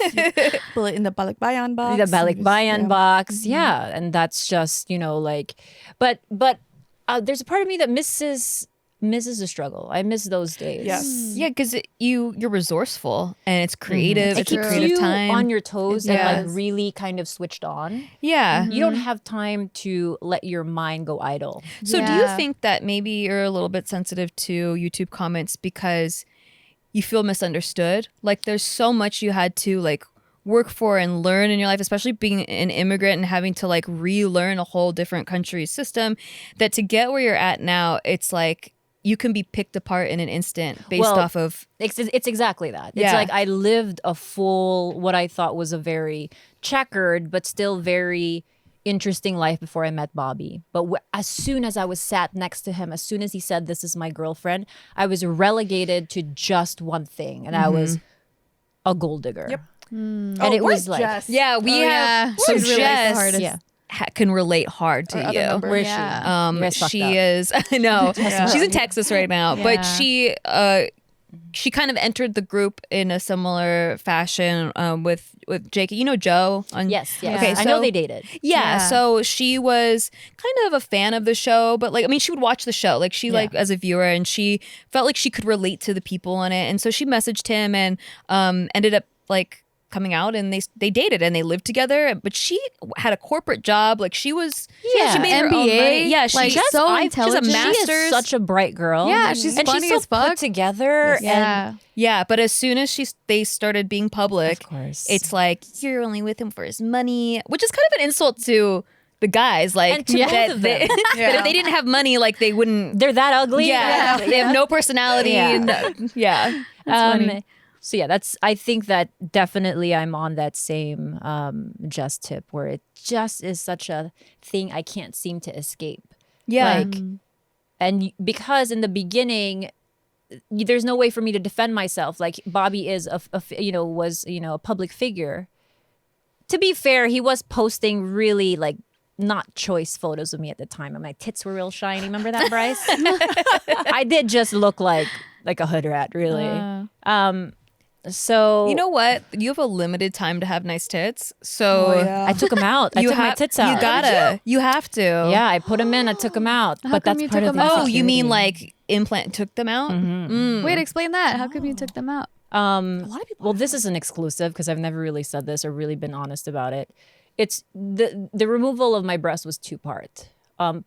Put it in the balikbayan box. The Balikbayan Yeah. box. Yeah. And that's just, you know, like, but there's a part of me that misses the struggle. I miss those days. Yes. Yeah, because you're resourceful and it's creative. It It's a keeps creative you time. on your toes It and like does. really kind of switched on. Yeah. You don't have time to let your mind go idle. So do you Yeah. think that maybe you're a little bit sensitive to YouTube comments because you feel misunderstood? Like there's so much you had to like work for and learn in your life, especially being an immigrant and having to like relearn a whole different country's system, that to get where you're at now, it's like you can be picked apart in an instant based off of It's exactly that. It's Yeah. like I lived a full, what I thought was a very checkered, but still very interesting life before I met Bobby. But as soon as I was sat next to him, as soon as he said, "This is my girlfriend," I was relegated to just one thing. And I was a gold digger. Yep. And it was like, yeah, we have so She's really the Jess hardest. yeah. can relate hard to other you. members. Where is Yeah. You guys fucked She up. is I know Yeah. she's in Texas right now, but Yeah. she kind of entered the group in a similar fashion with Jake. You know Joe on Yes, yes. Okay, I know so- they dated. Yeah, Yeah. so she was kind of a fan of the show, but like I mean she would watch the show like she like as a viewer, and she felt like she could relate to the people on it, and so she messaged him and ended up like coming out, and they dated and they lived together, but she had a corporate job, like she was Yeah. she made her own MBA, money. Yeah, she like, just so she's a intelligent. She master's. is such a bright girl. Yeah, she's and funny she's so as fuck. put together. Yeah. Yeah, but as soon as they started being public, Of course. it's like you're only with him for his money, which is kind of an insult to the guys, like And to both that, of they, them. that if they didn't have money, like they wouldn't. they're that ugly. Yeah, they have no personality. Yeah. And, yeah. funny. So yeah, I think that definitely I'm on that same just tip where it just is such a thing I can't seem to escape. Yeah. Like, and because in the beginning, there's no way for me to defend myself. Like Bobby is was a public figure. To be fair, he was posting really like not choice photos of me at the time. And my tits were real shiny. Remember that, Bryce? I did just look like a hood rat, really. So You know what? You have a limited time to have nice tits, so I took them out. I took my tits out. You gotta. You have to. Yeah, I put them in. I took them out. How But come that's you part took of the 'em out? Oh, you mean insecurity. like implant took them out? Wait, explain that. How come you took them out? A lot of people. Well, this is an exclusive because I've never really said this or really been honest about it. It's the removal of my breast was two-part.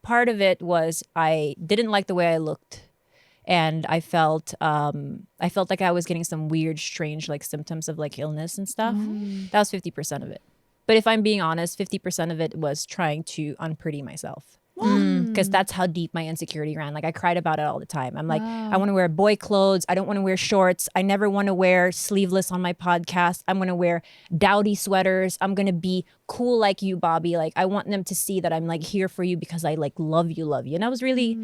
Part of it was I didn't like the way I looked, and I felt like I was getting some weird, strange like symptoms of like illness and stuff. That was 50% of it. But if I'm being honest, 50% of it was trying to unpretty myself. Because that's how deep my insecurity ran. Like I cried about it all the time. I'm like, I want to wear boy clothes. I don't want to wear shorts. I never want to wear sleeveless on my podcast. I'm going to wear dowdy sweaters. I'm going to be cool like you, Bobby. Like I want them to see that I'm like here for you because I like love you. And that was really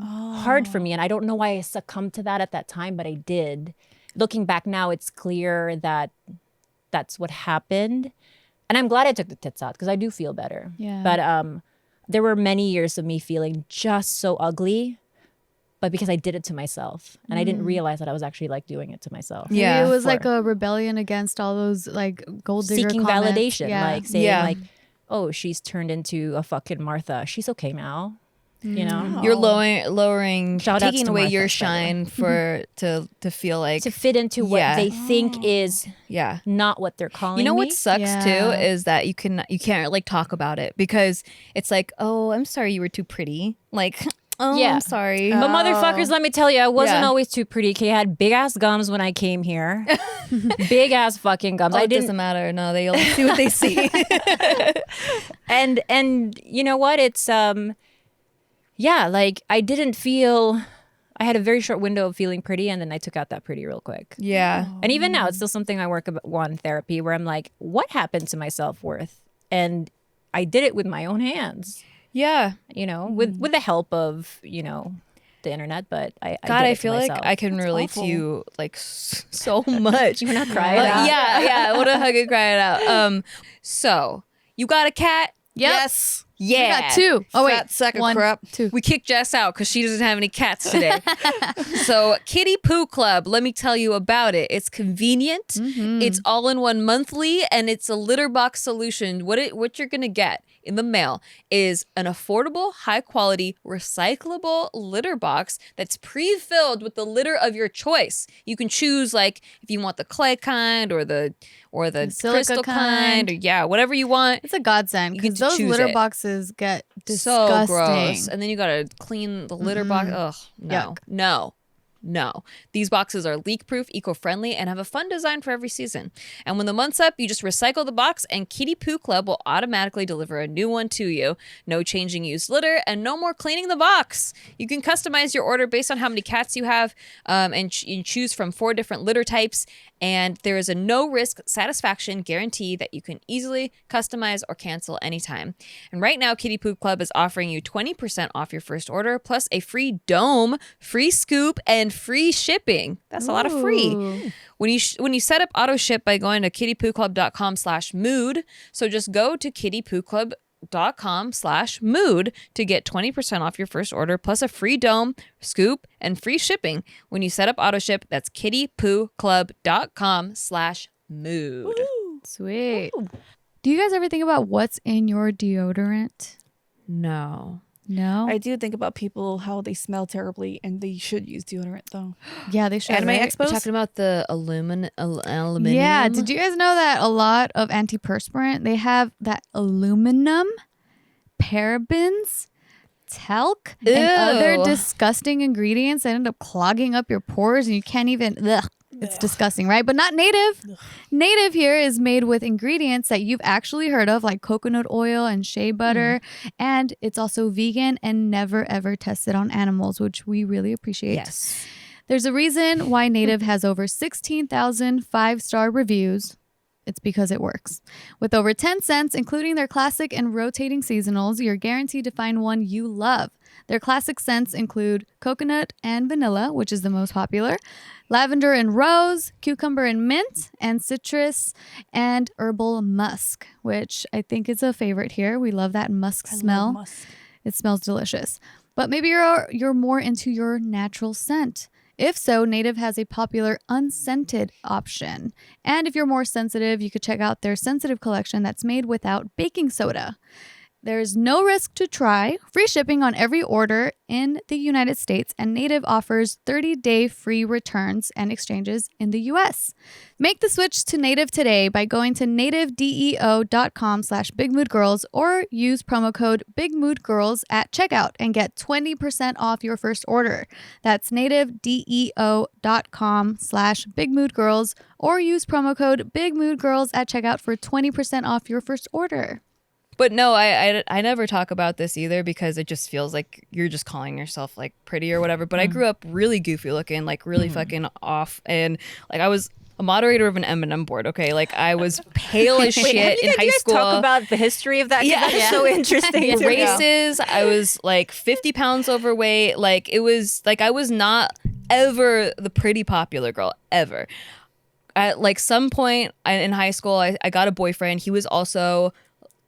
hard for me. And I don't know why I succumbed to that at that time, but I did. Looking back now, it's clear that that's what happened. And I'm glad I took the tits out because I do feel better. Yeah. But there were many years of me feeling just so ugly, but because I did it to myself. And I didn't realize that I was actually like doing it to myself. Yeah. Maybe it was like a rebellion against all those like gold digger Seeking comments. validation, Yeah. like saying Yeah. like, oh, she's turned into a fucking Martha. She's okay now. You know? You're lowering, Shout outs taking to away Martha, your by the way. shine for to feel like To fit into what Yeah. they think is yeah. not what they're calling You know me. what sucks Yeah. too is that you can't like talk about it because it's like, oh, I'm sorry you were too pretty. Like, oh, Yeah. I'm sorry. But motherfuckers, let me tell you, I wasn't Yeah. always too pretty. I had big ass gums when I came here. Big ass fucking gums. Oh, I it didn't doesn't matter. No, they'll see what they see. and you know what? It's yeah, like I didn't feel I had a very short window of feeling pretty and then I took out that pretty real quick. yeah. And even now it's still something I work on therapy where I'm like, what happened to my self-worth? And I did it with my own hands, Yeah. you know, with the help of, you know, the internet, but I God, did I it to feel like myself. I can relate to you like so much. You wanna cry it But out? yeah, I want to hug and cry it out. So you got a cat? Yep. Yes. Yeah. We got 2. Oh wait, Fat sack of 1, crap. 2. We kicked Jess out because she doesn't have any cats today. So Kitty Poo Club, let me tell you about it. It's convenient. Mm-hmm. It's all in one monthly, and it's a litter box solution. What you're gonna get in the mail is an affordable, high quality, recyclable litter box that's pre-filled with the litter of your choice. You can choose like if you want the clay kind or the silica crystal kind, or whatever you want. It's a godsend You get because to those choose litter it. boxes get So disgusting. gross. And then you gotta clean the litter box. Ugh, no, Yuck. no. These boxes are leak-proof, eco-friendly, and have a fun design for every season. And when the month's up, you just recycle the box, and Kitty Poo Club will automatically deliver a new one to you. No changing used litter, and no more cleaning the box. You can customize your order based on how many cats you have, and choose from 4 different litter types. And there is a no-risk satisfaction guarantee that you can easily customize or cancel anytime. And right now, Kitty Poo Club is offering you 20% off your first order, plus a free dome, free scoop, and free shipping. That's a lot of free. Ooh. When you set up auto ship by going to kittypooclub.com/mood, so just go to kittypooclub.com/mood to get 20% off your first order plus a free dome, scoop, and free shipping. When you set up auto ship, that's kittypooclub.com/mood. Sweet. Do you guys ever think about what's in your deodorant? No. No. I do think about people how they smell terribly, and they should use deodorant though. Yeah, they should. Anime right? Expos? You're talking about the aluminum? Yeah. Did you guys know that a lot of antiperspirant, they have that aluminum, parabens, talc, and other Ew. disgusting ingredients that end up clogging up your pores and you can't even, it's disgusting, right? But not native. Native here is made with ingredients that you've actually heard of, like coconut oil and shea butter. And it's also vegan and never, ever tested on animals, which we really appreciate. Yes. There's a reason why Native has over 16,000 5-star reviews. It's because it works. With over 10 scents, including their classic and rotating seasonals, you're guaranteed to find one you love. Their classic scents include coconut and vanilla, which is the most popular, lavender and rose, cucumber and mint, and citrus and herbal musk, which I think is a favorite here. We love that musk smell. It smells delicious. But maybe you're more into your natural scent. If so, Native has a popular unscented option. And if you're more sensitive, you could check out their sensitive collection that's made without baking soda. There's no risk to try, free shipping on every order in the United States, and Native offers 30-day free returns and exchanges in the US. Make the switch to Native today by going to nativedeo.com/bigmoodgirls or use promo code BigMoodGirls at checkout and get 20% off your first order. That's nativedeo.com/bigmoodgirls or use promo code BigMoodGirls at checkout for 20% off your first order. But no, I never talk about this either because it just feels like you're just calling yourself like pretty or whatever. But I grew up really goofy looking, like really fucking off. And like I was a moderator of an M&M board, okay? Like I was pale as shit in high school. Talk about the history of that? Yeah. That is so interesting. to know. Races, I was like 50 pounds overweight. Like it was like I was not ever the pretty popular girl, ever. At like some point in high school, I got a boyfriend. He was also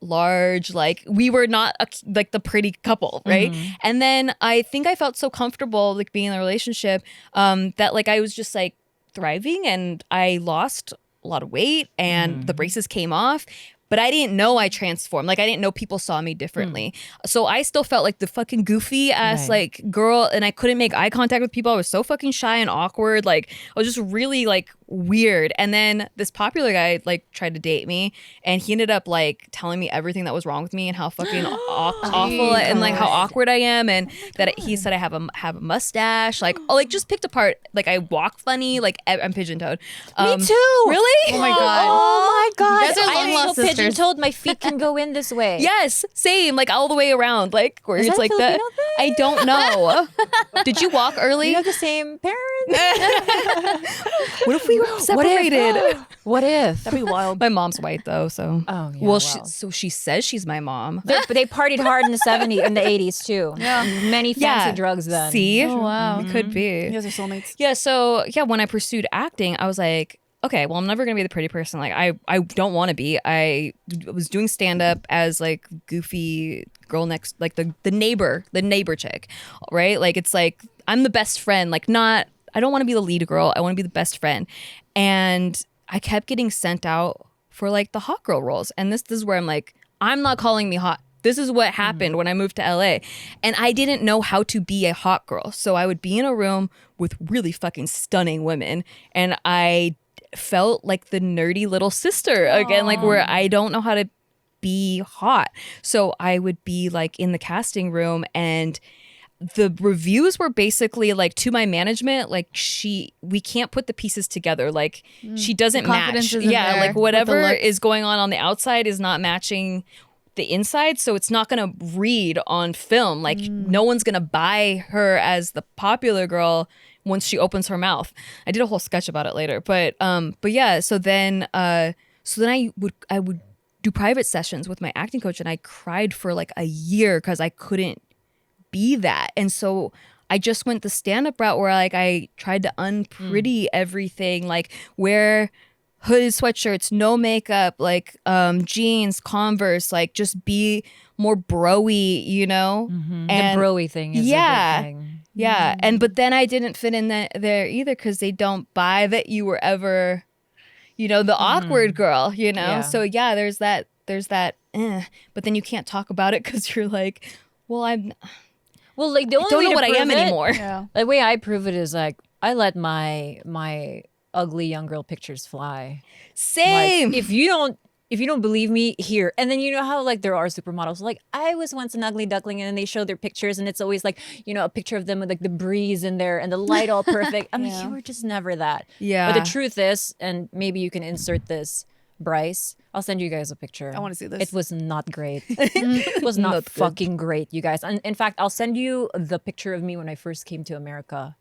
large, like we were not like the pretty couple, right? And then I think I felt so comfortable like being in a relationship that like I was just like thriving, and I lost a lot of weight and the braces came off, but I didn't know I transformed. Like I didn't know people saw me differently. So I still felt like the fucking goofy ass like girl, and I couldn't make eye contact with people. I was so fucking shy and awkward. Like I was just really like weird. And then this popular guy like tried to date me, and he ended up like telling me everything that was wrong with me and how fucking awful and like how awkward I am, and that he said I have a mustache, like just picked apart, like I walk funny, like I'm pigeon-toed. Me too. Really? Oh my God. Oh my God. You guys are I'm long-lost so sisters. pigeon-toed. My feet can go in this way. Yes, same, like all the way around, like where Is it's that like Filipino that. thing? I don't know. Did you walk early? We have the same parents. What if we were separated? What if? That'd be wild. My mom's white though, so. Oh, yeah, Well, well. she says she's my mom. But they partied hard in the 70s and the 80s too. Yeah. Many fancy drugs then. See? Oh, wow. It could be. You guys are soulmates. Yeah, so yeah, when I pursued acting, I was like, okay, well, I'm never gonna be the pretty person. Like I don't want to be. I was doing stand up as like goofy girl next, like the neighbor chick, right? Like it's like I'm the best friend. Like not, I don't want to be the lead girl. I want to be the best friend. And I kept getting sent out for like the hot girl roles. And this is where I'm like, I'm not calling me hot. This is what happened when I moved to LA. And I didn't know how to be a hot girl. So I would be in a room with really fucking stunning women. And I felt like the nerdy little sister again, like where I don't know how to be hot. So I would be like in the casting room, and the reviews were basically like to my management, like we can't put the pieces together. Like she doesn't match. Yeah, like whatever is going on the outside is not matching the inside, so it's not gonna read on film. Like no one's gonna buy her as the popular girl once she opens her mouth. I did a whole sketch about it later, but yeah. So then I would do private sessions with my acting coach, and I cried for like a year because I couldn't be that. And so I just went the stand-up route where like I tried to unpretty everything, like wear hooded sweatshirts, no makeup, like jeans, Converse, like just be more bro-y, you know? And And the bro-y thing is a big thing. yeah. And but then I didn't fit in there either because they don't buy that you were ever, you know, the awkward girl, you know? Yeah. So yeah, there's that, but then you can't talk about it because you're like, well, Well, like the only don't way know to what I prove am it- anymore. Yeah. The way I prove it is like I let my ugly young girl pictures fly. Same. Like, if you don't believe me, here. And then you know how like there are supermodels. Like I was once an ugly duckling, and then they show their pictures, and it's always like, you know, a picture of them with like the breeze in there and the light all perfect. I'm like, you were just never that. Yeah. But the truth is, and maybe you can insert this, Bryce. I'll send you guys a picture. I wanna see this. It was not great. It was not fucking great, you guys. And in fact, I'll send you the picture of me when I first came to America.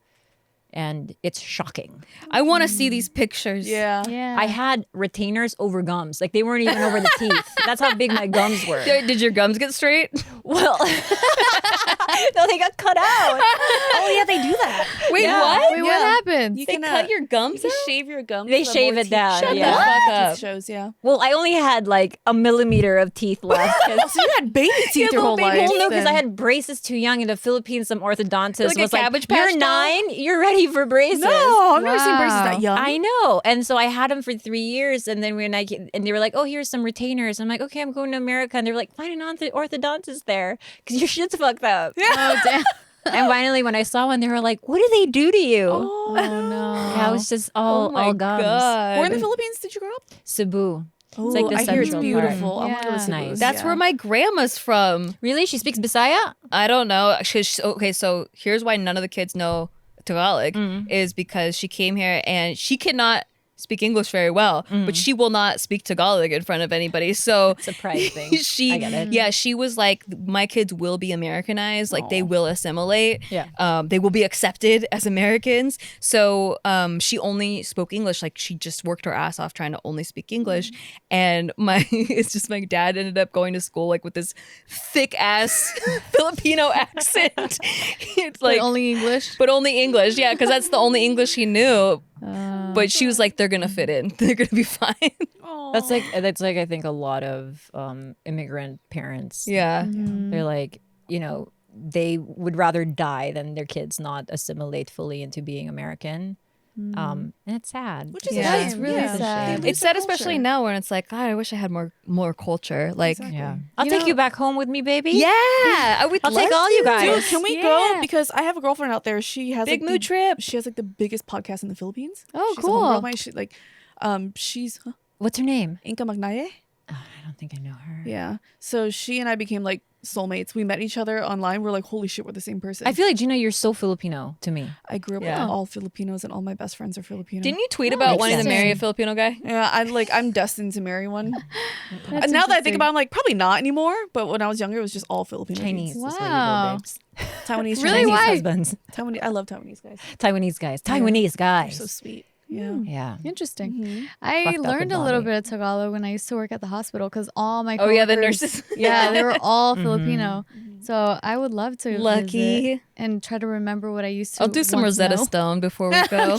And it's shocking. I want to see these pictures. Yeah. Yeah. I had retainers over gums. Like they weren't even over the teeth. That's how big my gums were. Did your gums get straight? Well, no, they got cut out. Oh yeah, they do that. Wait, Yeah. what? Wait, what happened? You They can cut your gums you out? can shave your gums. They so shave more it teeth down, show. yeah. Shut the fuck up. Teeth shows, yeah. Well, I only had like a millimeter of teeth left. So you had baby teeth your whole life. Well, no, because I then. had braces too young. In the Philippines, some orthodontist Like a was like, Cabbage Patch "You're Doll?" 9. You're ready for braces." No, I've never seen braces Wow. that young. I know. And so I had them for 3 years. And then and they were like, "Oh, here's some retainers." I'm like, "Okay, I'm going to America." And they were like, "Find an orthodontist there because your shit's fucked up." Oh, damn. And finally, when I saw one, they were like, "What do they do to you?" Oh, no. Yeah, it was just all my gums. God. Where in the Philippines did you grow up? Cebu. Oh, like the I hear it's central beautiful. part. I want to go to Yeah. Cebu. Nice. That's Yeah. where my grandma's from. Really? She speaks Bisaya? I don't know. Okay, so here's why none of the kids know Tagalog is because she came here and she cannot speak English very well, but she will not speak Tagalog in front of anybody. So It's a pride thing. she, I get it. yeah, she was like, my kids will be Americanized, like they will assimilate. Yeah. They will be accepted as Americans. So she only spoke English. Like she just worked her ass off trying to only speak English. And it's just my dad ended up going to school like with this thick ass Filipino accent. It's like only English. but only English, yeah, because that's the only English he knew. But she was like, they're gonna fit in. They're gonna be fine. That's like I think a lot of immigrant parents. Yeah. They're like, you know, they would rather die than their kids not assimilate fully into being American. And it's sad. Which is Yeah. a That's shame. really Yeah. sad. They It's lose sad, their especially culture. now when it's like, God, I wish I had more culture. Like, Yeah. I'll You take know- you back home with me, baby. yeah, I would. I'll take love all you to. guys. Dude, can we Yeah. go? Because I have a girlfriend out there. She has Big like mood trip. She has like the biggest podcast in the Philippines. Oh, She's a cool. homegirl of mine. She like, she's What's her name? Inka Magnaye. Oh, I don't think I know her. Yeah. So she and I became like soulmates. We met each other online. We're like, holy shit, we're the same person. I feel like, Gina, you're so Filipino to me. I grew up Yeah. with all Filipinos, and all my best friends are Filipino. Didn't you tweet about makes wanting to sense. marry a Filipino guy? Yeah, I'm destined to marry one. That's Now that I think interesting. about it, I'm like, probably not anymore. But when I was younger, it was just all Filipino. Chinese. dudes. That's where you Wow. go, babes. Taiwanese. Really? Chinese Why? husbands. Taiwanese. I love Taiwanese guys. Taiwanese guys. Taiwanese They're guys. so sweet. Yeah. Yeah. Interesting. I Fucked up learned in a little Bali. bit of Tagalog when I used to work at the hospital because all my Oh yeah, the coworkers- nurses. yeah, they were all Filipino. So I would love to visit Lucky. and try to remember what I used to. I'll do some once Rosetta know. Stone before we go.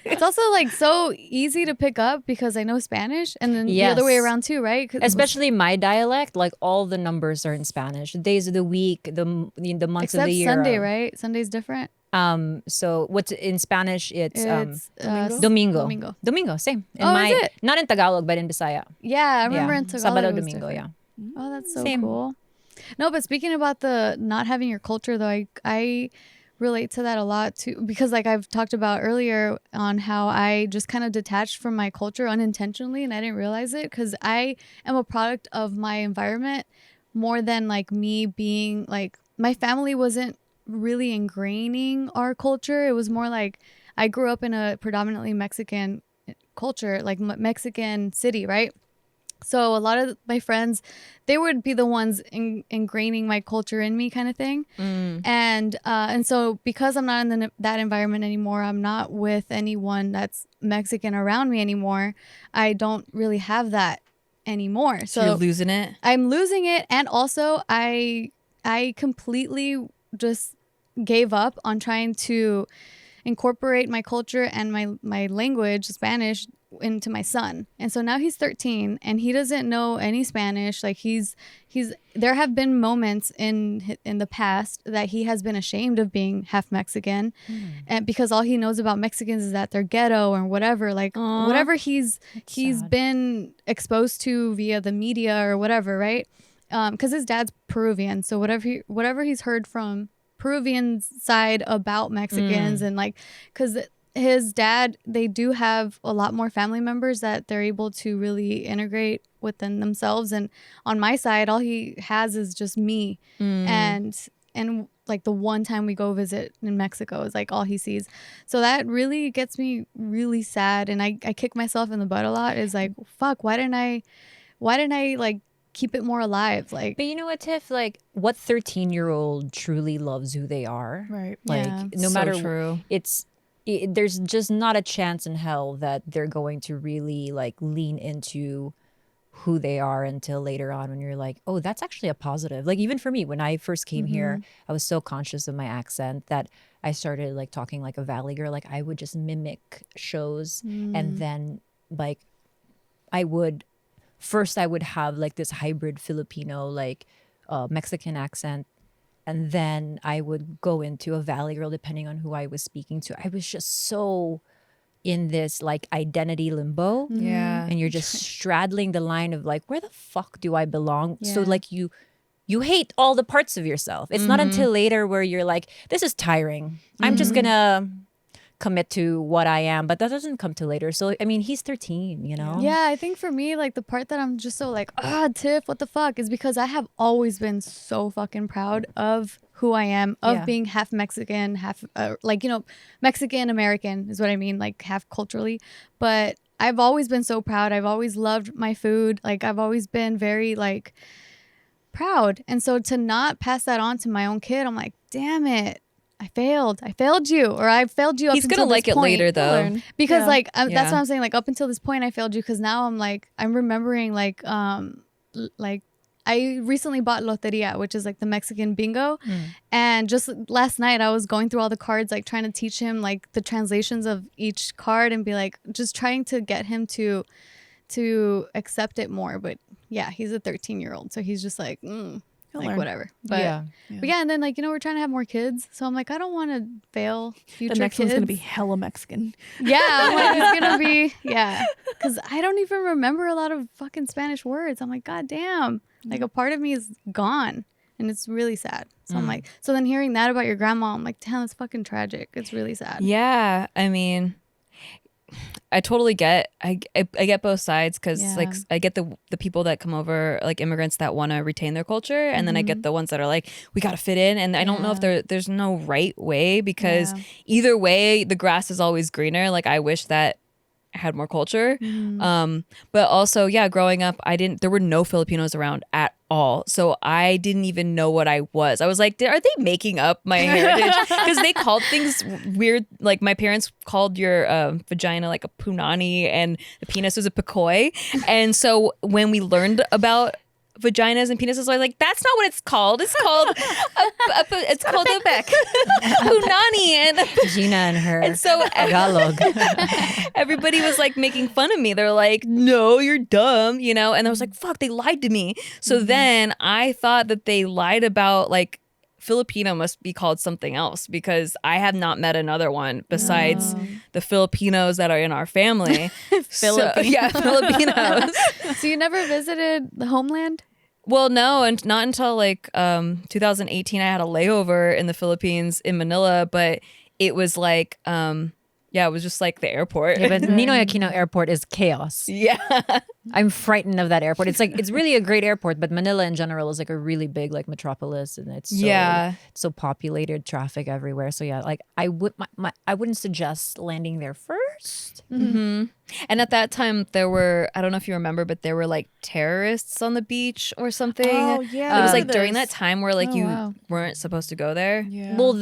It's also like so easy to pick up because I know Spanish, and then the other way Yes. around too, right? 'Cause- Especially my dialect, like all the numbers are in Spanish. The days of the week, the months of except the year. Sunday, right? Sunday's different. So what's in Spanish? It's It's Domingo. Domingo. Domingo, same. In Oh, is it? Not in Tagalog, but in Bisaya. Yeah, I remember Yeah. in Tagalog Sabado it was Domingo, different. yeah. Oh, that's so Same. cool. No, but speaking about the not having your culture though, I relate to that a lot too because like I've talked about earlier on how I just kind of detached from my culture unintentionally and I didn't realize it because I am a product of my environment more than like me being like my family wasn't really ingraining our culture. It was more like I grew up in a predominantly Mexican culture, like Mexican city, right? So a lot of my friends, they would be the ones ingraining my culture in me, kind of thing. And so because I'm not in that environment anymore, I'm not with anyone that's Mexican around me anymore. I don't really have that anymore. So you're losing it. I'm losing it, and also I completely just gave up on trying to incorporate my culture and my language, Spanish, into my son. And so now he's 13 and he doesn't know any Spanish. Like he's there have been moments in the past that he has been ashamed of being half Mexican, and because all he knows about Mexicans is that they're ghetto or whatever, like whatever he's sad. been exposed to via the media or whatever, right? Because his dad's Peruvian, so whatever he's heard from Peruvian side about Mexicans and like because his dad, they do have a lot more family members that they're able to really integrate within themselves, and on my side all he has is just me and like the one time we go visit in Mexico is like all he sees. So that really gets me really sad, and I kick myself in the butt a lot. Is like, fuck, why didn't I like keep it more alive? Like, But you know what, Tiff? Like, what 13-year-old truly loves who they are? Right. Like, Yeah. no So matter true. there's just not a chance in hell that they're going to really like lean into who they are until later on when you're like, oh, that's actually a positive. Like even for me, when I first came here, I was so conscious of my accent that I started like talking like a valley girl. Like I would just mimic shows and then like I would have like this hybrid Filipino like Mexican accent, and then I would go into a valley girl depending on who I was speaking to. I was just so in this like identity limbo. Yeah. And you're just straddling the line of like, where the fuck do I belong? So Yeah. like you hate all the parts of yourself. It's not until later where you're like, this is tiring. I'm just gonna commit to what I am, but that doesn't come till later. So I mean, he's 13, you know? yeah, I think for me, like the part that I'm just so like, Tiff, what the fuck, is because I have always been so fucking proud of who I am, of being half Mexican, half like, you know, Mexican American is what I mean, like half culturally. But I've always been so proud. I've always loved my food. Like I've always been very like proud. And so to not pass that on to my own kid, I'm like, damn it. I failed you, or I failed you. He's gonna like it later though. Because like that's Yeah. what I'm saying. Like up until this point, I failed you because now I'm remembering like I recently bought Loteria, which is like the Mexican bingo, and just last night I was going through all the cards, like trying to teach him like the translations of each card and be like just trying to get him to accept it more. But yeah, he's a 13-year-old, so he's just like. Like learn. whatever, but yeah, and then like, you know, we're trying to have more kids, so I'm like, I don't want to fail future The next kids. one's gonna be hella Mexican. Yeah, I'm like, it's gonna be because I don't even remember a lot of fucking Spanish words. I'm like, god damn, like a part of me is gone, and it's really sad. So I'm like, so then hearing that about your grandma, I'm like, damn, it's fucking tragic. It's really sad. Yeah, I mean, I totally get. I get both sides because like I get the people that come over, like immigrants that want to retain their culture, and then I get the ones that are like, we got to fit in, and I don't know if there's no right way because either way the grass is always greener. Like I wish that had more culture. Mm-hmm. But also, yeah, growing up, there were no Filipinos around at all. So I didn't even know what I was. I was like, are they making up my heritage? Because they called things weird. Like my parents called your vagina like a punani and the penis was a pikoi. And so when we learned about vaginas and penises, I was like, that's not what it's called. It's called it's called a punani. And Gina and her and so Tagalog. everybody was like making fun of me. They're like, no, you're dumb, you know? And I was like, fuck, they lied to me. So then I thought that they lied about like Filipino must be called something else because I have not met another one besides the Filipinos that are in our family. Yeah, Filipinos. So you never visited the homeland? Well, no, and not until like 2018, I had a layover in the Philippines in Manila, but it was like, it was just like the airport. Yeah, but Ninoy Aquino Airport is chaos. Yeah. I'm frightened of that airport. It's like it's really a great airport, but Manila in general is like a really big like metropolis, and it's so populated, traffic everywhere. So yeah, like I wouldn't suggest landing there first. Mm-hmm. And at that time, there were, I don't know if you remember, but there were like terrorists on the beach or something. Oh, yeah. It was like during that time where like you wow. weren't supposed to go there. Yeah. Well,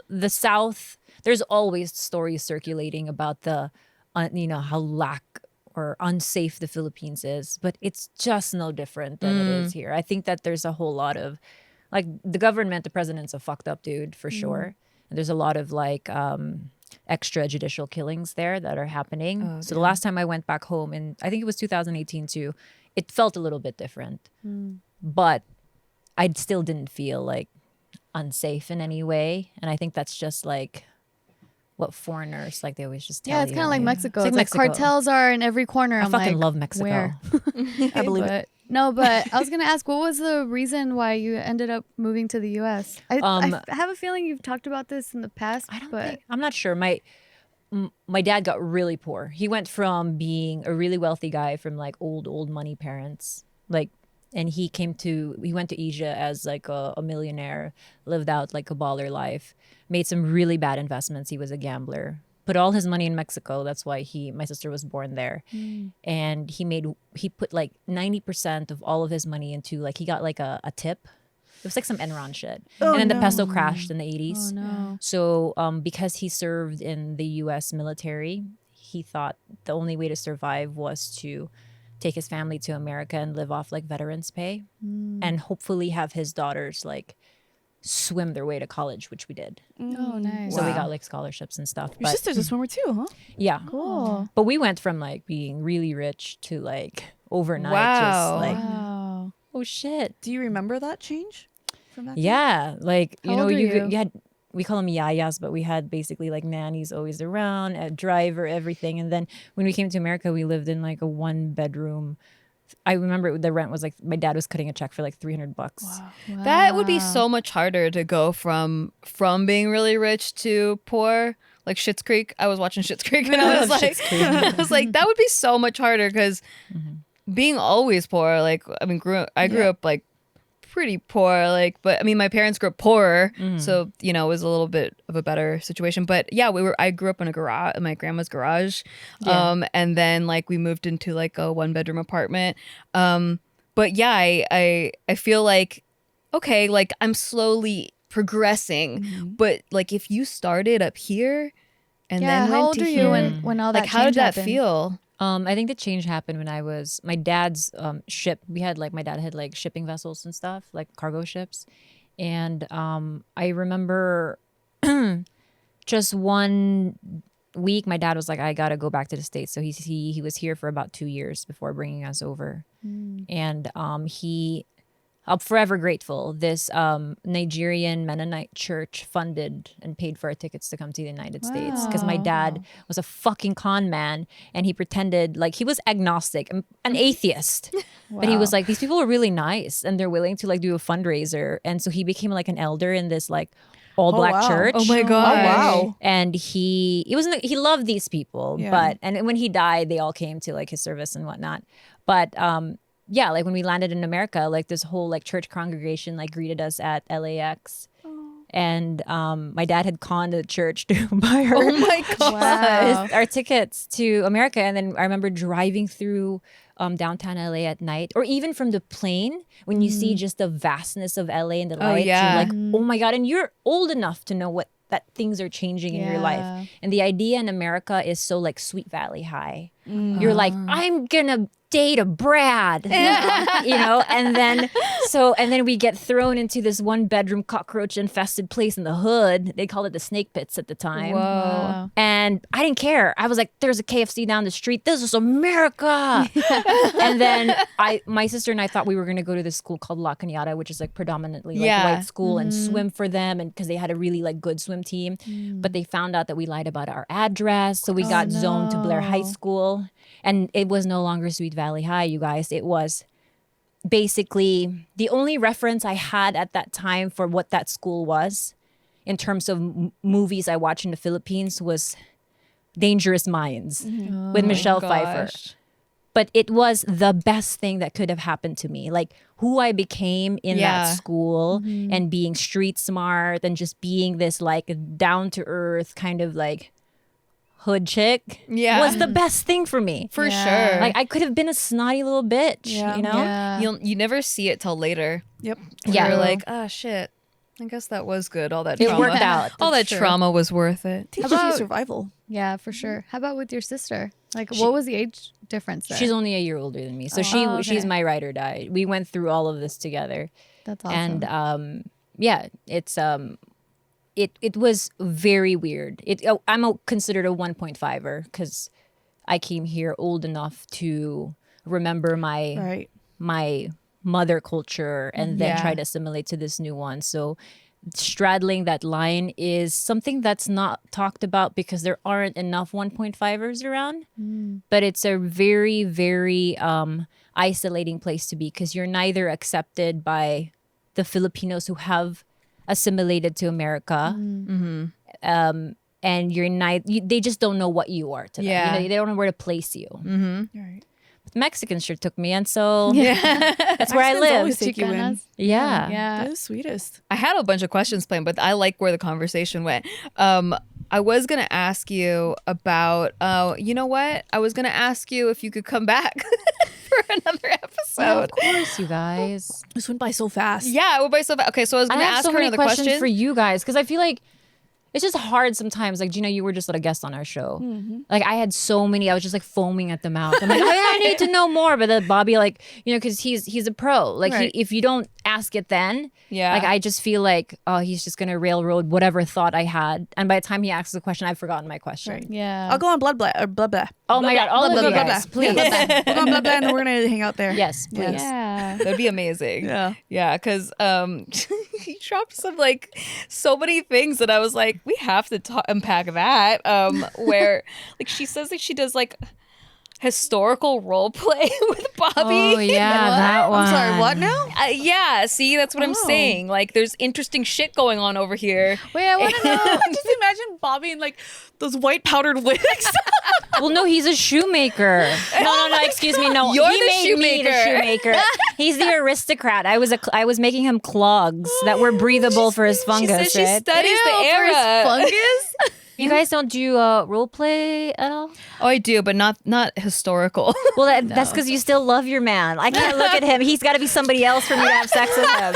the South, there's always stories circulating about the, how lack or unsafe the Philippines is, but it's just no different than it is here. I think that there's a whole lot of, like the government, the president's a fucked up dude for sure. And there's a lot of like extrajudicial killings there that are happening. Oh, so the last time I went back home, and I think it was 2018 too, it felt a little bit different. But I still didn't feel like unsafe in any way. And I think that's just like what foreigners, like they always just tell you. Yeah, it's kind of like Mexico. It's It's like like Mexico. cartels are in every corner. I I'm fucking like, love Mexico. where? I believe it. No, but I was gonna ask, what was the reason why you ended up moving to the U.S.? I have a feeling you've talked about this in the past, but I'm not sure. My dad got really poor. He went from being a really wealthy guy from like old money parents, like, and he went to Asia as like a millionaire, lived out like a baller life, made some really bad investments. He was a gambler, put all his money in Mexico. That's why my sister was born there. And he put like 90% of all of his money into like, he got like a tip. It was like some Enron shit. And then the peso crashed in the 80s. oh no, So because he served in the U.S. military, he thought the only way to survive was to take his family to America and live off like veterans pay and hopefully have his daughters like swim their way to college, which we did. oh nice. So we Wow. got like scholarships and stuff. Your But sister's a swimmer too, huh? yeah. Cool. But we went from like being really rich to like overnight Wow. just like, Wow. oh shit. Do you remember that change from that? Yeah. Like, How old were you? you had, we call them yayas, but we had basically like nannies always around, a driver, everything. And then when we came to America, we lived in like a 1-bedroom. I remember the rent was like, my dad was cutting a check for like $300. Wow. That would be so much harder to go from being really rich to poor. Like Schitt's Creek. I was watching Schitt's Creek and I was like, that would be so much harder because being always poor, like, I mean, I grew up like pretty poor, like, but I mean, my parents grew up poorer, so you know, it was a little bit of a better situation. But yeah, I grew up in a garage, in my grandma's garage, and then like we moved into like a 1-bedroom apartment. But yeah, I feel like okay, like I'm slowly progressing, but like if you started up here and Yeah, then how went old to are here, you when all that like how did change that happened? feel? I think the change happened when my dad's ship. We had like, my dad had like shipping vessels and stuff, like cargo ships. And I remember just one week, my dad was like, I got to go back to the States. So he was here for about 2 years before bringing us over. And I'm forever grateful. This Nigerian Mennonite church funded and paid for our tickets to come to the United States because my dad was a fucking con man and he pretended like he was agnostic, an atheist. But he was like, these people are really nice and they're willing to like do a fundraiser. And so he became like an elder in this like all black wow. church. Oh my god! Oh, wow. And he loved these people, Yeah. and when he died, they all came to like his service and whatnot. But yeah, like when we landed in America, like this whole like church congregation like greeted us at LAX. And my dad had conned the church to buy her Oh my god. Wow. our tickets to America. And then I remember driving through downtown LA at night, or even from the plane when you see just the vastness of LA and the Oh, lights. yeah. You're like, oh my God. And you're old enough to know that things are changing in your Yeah. life. And the idea in America is so like Sweet Valley High. You're like, I'm gonna date a Brad, and then we get thrown into this 1-bedroom cockroach infested place in the hood. They called it the snake pits at the time. Whoa. Wow. And I didn't care. I was like, there's a KFC down the street. This is America. And then my sister and I thought we were going to go to this school called La Cañada, which is like predominantly like white school, and swim for them. And because they had a really like good swim team. But they found out that we lied about our address. So we got zoned to Blair High School. And it was no longer Sweet Valley High, you guys. It was basically the only reference I had at that time for what that school was in terms of movies I watched in the Philippines was Dangerous Minds with Michelle Pfeiffer. But it was the best thing that could have happened to me. Like who I became in that school and being street smart and just being this like down to earth kind of like hood chick was the best thing for me. For sure. Like I could have been a snotty little bitch, you know? Yeah. You never see it till later. Yep. Yeah. You're like, oh shit. I guess that was good. All that It trauma. worked out. All that That's true. trauma was worth it. Teaches How you about- survival. Yeah, for sure. How about with your sister? Like, what was the age difference there? She's only a year older than me. So Oh, she's okay. my ride or die. We went through all of this together. That's awesome. And it's it was very weird. I'm considered a 1.5er because I came here old enough to remember my mother culture and then try to assimilate to this new one. So straddling that line is something that's not talked about because there aren't enough 1.5ers around. But it's a very, very isolating place to be because you're neither accepted by the Filipinos who have assimilated to America. And they just don't know what you are to them. Yeah. You know, they don't know where to place you. Right. But the Mexicans sure took me, and so that's where I Mexicans live. always take you in. Chicanas. Yeah. Yeah. They're the sweetest. I had a bunch of questions planned, but I like where the conversation went. I was going to ask you about, you know what? I was going to ask you if you could come back for another episode. Of course, you guys. This went by so fast. Yeah, it would be so bad. Okay, so I was I going to have ask so her many another questions question. for you guys because I feel like it's just hard sometimes. Like, Gina, you were just a guest on our show. Like, I had so many. I was just like foaming at the mouth. I'm like, I need to know more. But then Bobby, like, you know, because he's a pro. Like, Right. if you don't ask it then, Yeah. like, I just feel like, oh, he's just going to railroad whatever thought I had. And by the time he asks the question, I've forgotten my question. Right. Yeah. I'll go on blah blah. Oh my God, all of you guys, please. We'll go on blah, and then we're gonna hang out there. Yes, please. Yeah. That'd be amazing. Yeah. Yeah, because he dropped so many things that I was like, we have to unpack that. Where like she says that she does like historical role play with Bobby. Oh yeah, that one. I'm sorry. What now? Yeah, see, that's what I'm saying. Like, there's interesting shit going on over here. Wait, I want to know. Just imagine Bobby in like those white powdered wigs. Well, no, he's a shoemaker. No, excuse me. No, You're he the made me the shoemaker. He's the aristocrat. I was making him clogs that were breathable for his She fungus, says she right? studies the era. Fungus? You guys don't do role play at all? Oh, I do, but not historical. Well, that's because you still love your man. I can't look at him. He's got to be somebody else for me to have sex with him.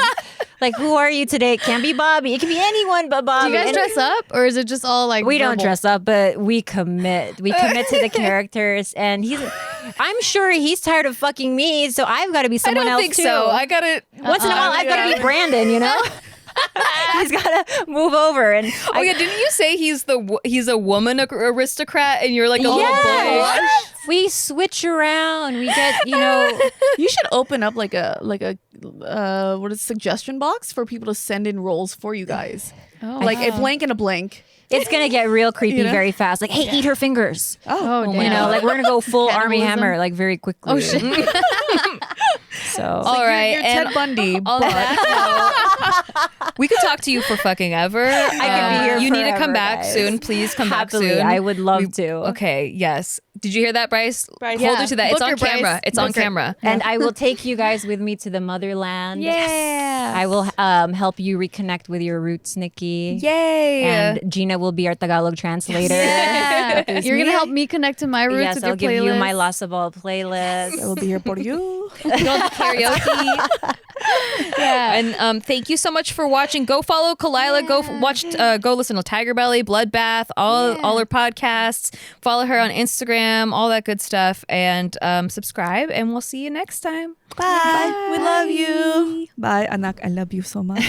Like, who are you today? It can't be Bobby. It can be anyone but Do Bobby. you guys And dress up, or is it just all like we don't verbal? dress up, but we commit. We commit to the characters, and I'm sure he's tired of fucking me, so I've got to be I someone don't else think too. so. I gotta. Once in a while, I've got to be Brandon, you know? He's got to move over. And Oh yeah, didn't you say he's a woman aristocrat and you're like a little boy? We switch around. We get, you know. You should open up like a what is it, suggestion box for people to send in roles for you guys. Oh, Like wow. a blank and a blank. It's going to get real creepy You know? very fast. Like, hey, eat her fingers. Oh, You damn. know, like we're going to go full Army Cannibalism. Hammer, like very quickly. Oh, shit. So. All right, You're and Ted Bundy. on that note, we could talk to you for fucking ever. I could be here You need to come forever, back guys. soon. Please come Happily, back soon. I would love to. Okay, yes. Did you hear that, Bryce? Bryce. Hold Yeah. her to that. It's Book on her, Bryce. camera. It's on Book her. camera. And I will take you guys with me to the motherland. Yeah. I will help you reconnect with your roots, Nikki. Yay. And Gina will be our Tagalog translator. Yeah. You're going to help me connect to my roots Yes, with I'll your give playlist. you my Lasabal playlist. I will be here for you. Karaoke. Yeah. And thank you so much for watching. Go follow Khalyla. Go listen to TigerBelly, Bloodbath, all her podcasts. Follow her on Instagram, all that good stuff, and subscribe. And we'll see you next time. Bye. We love you. Bye, anak. I love you so much.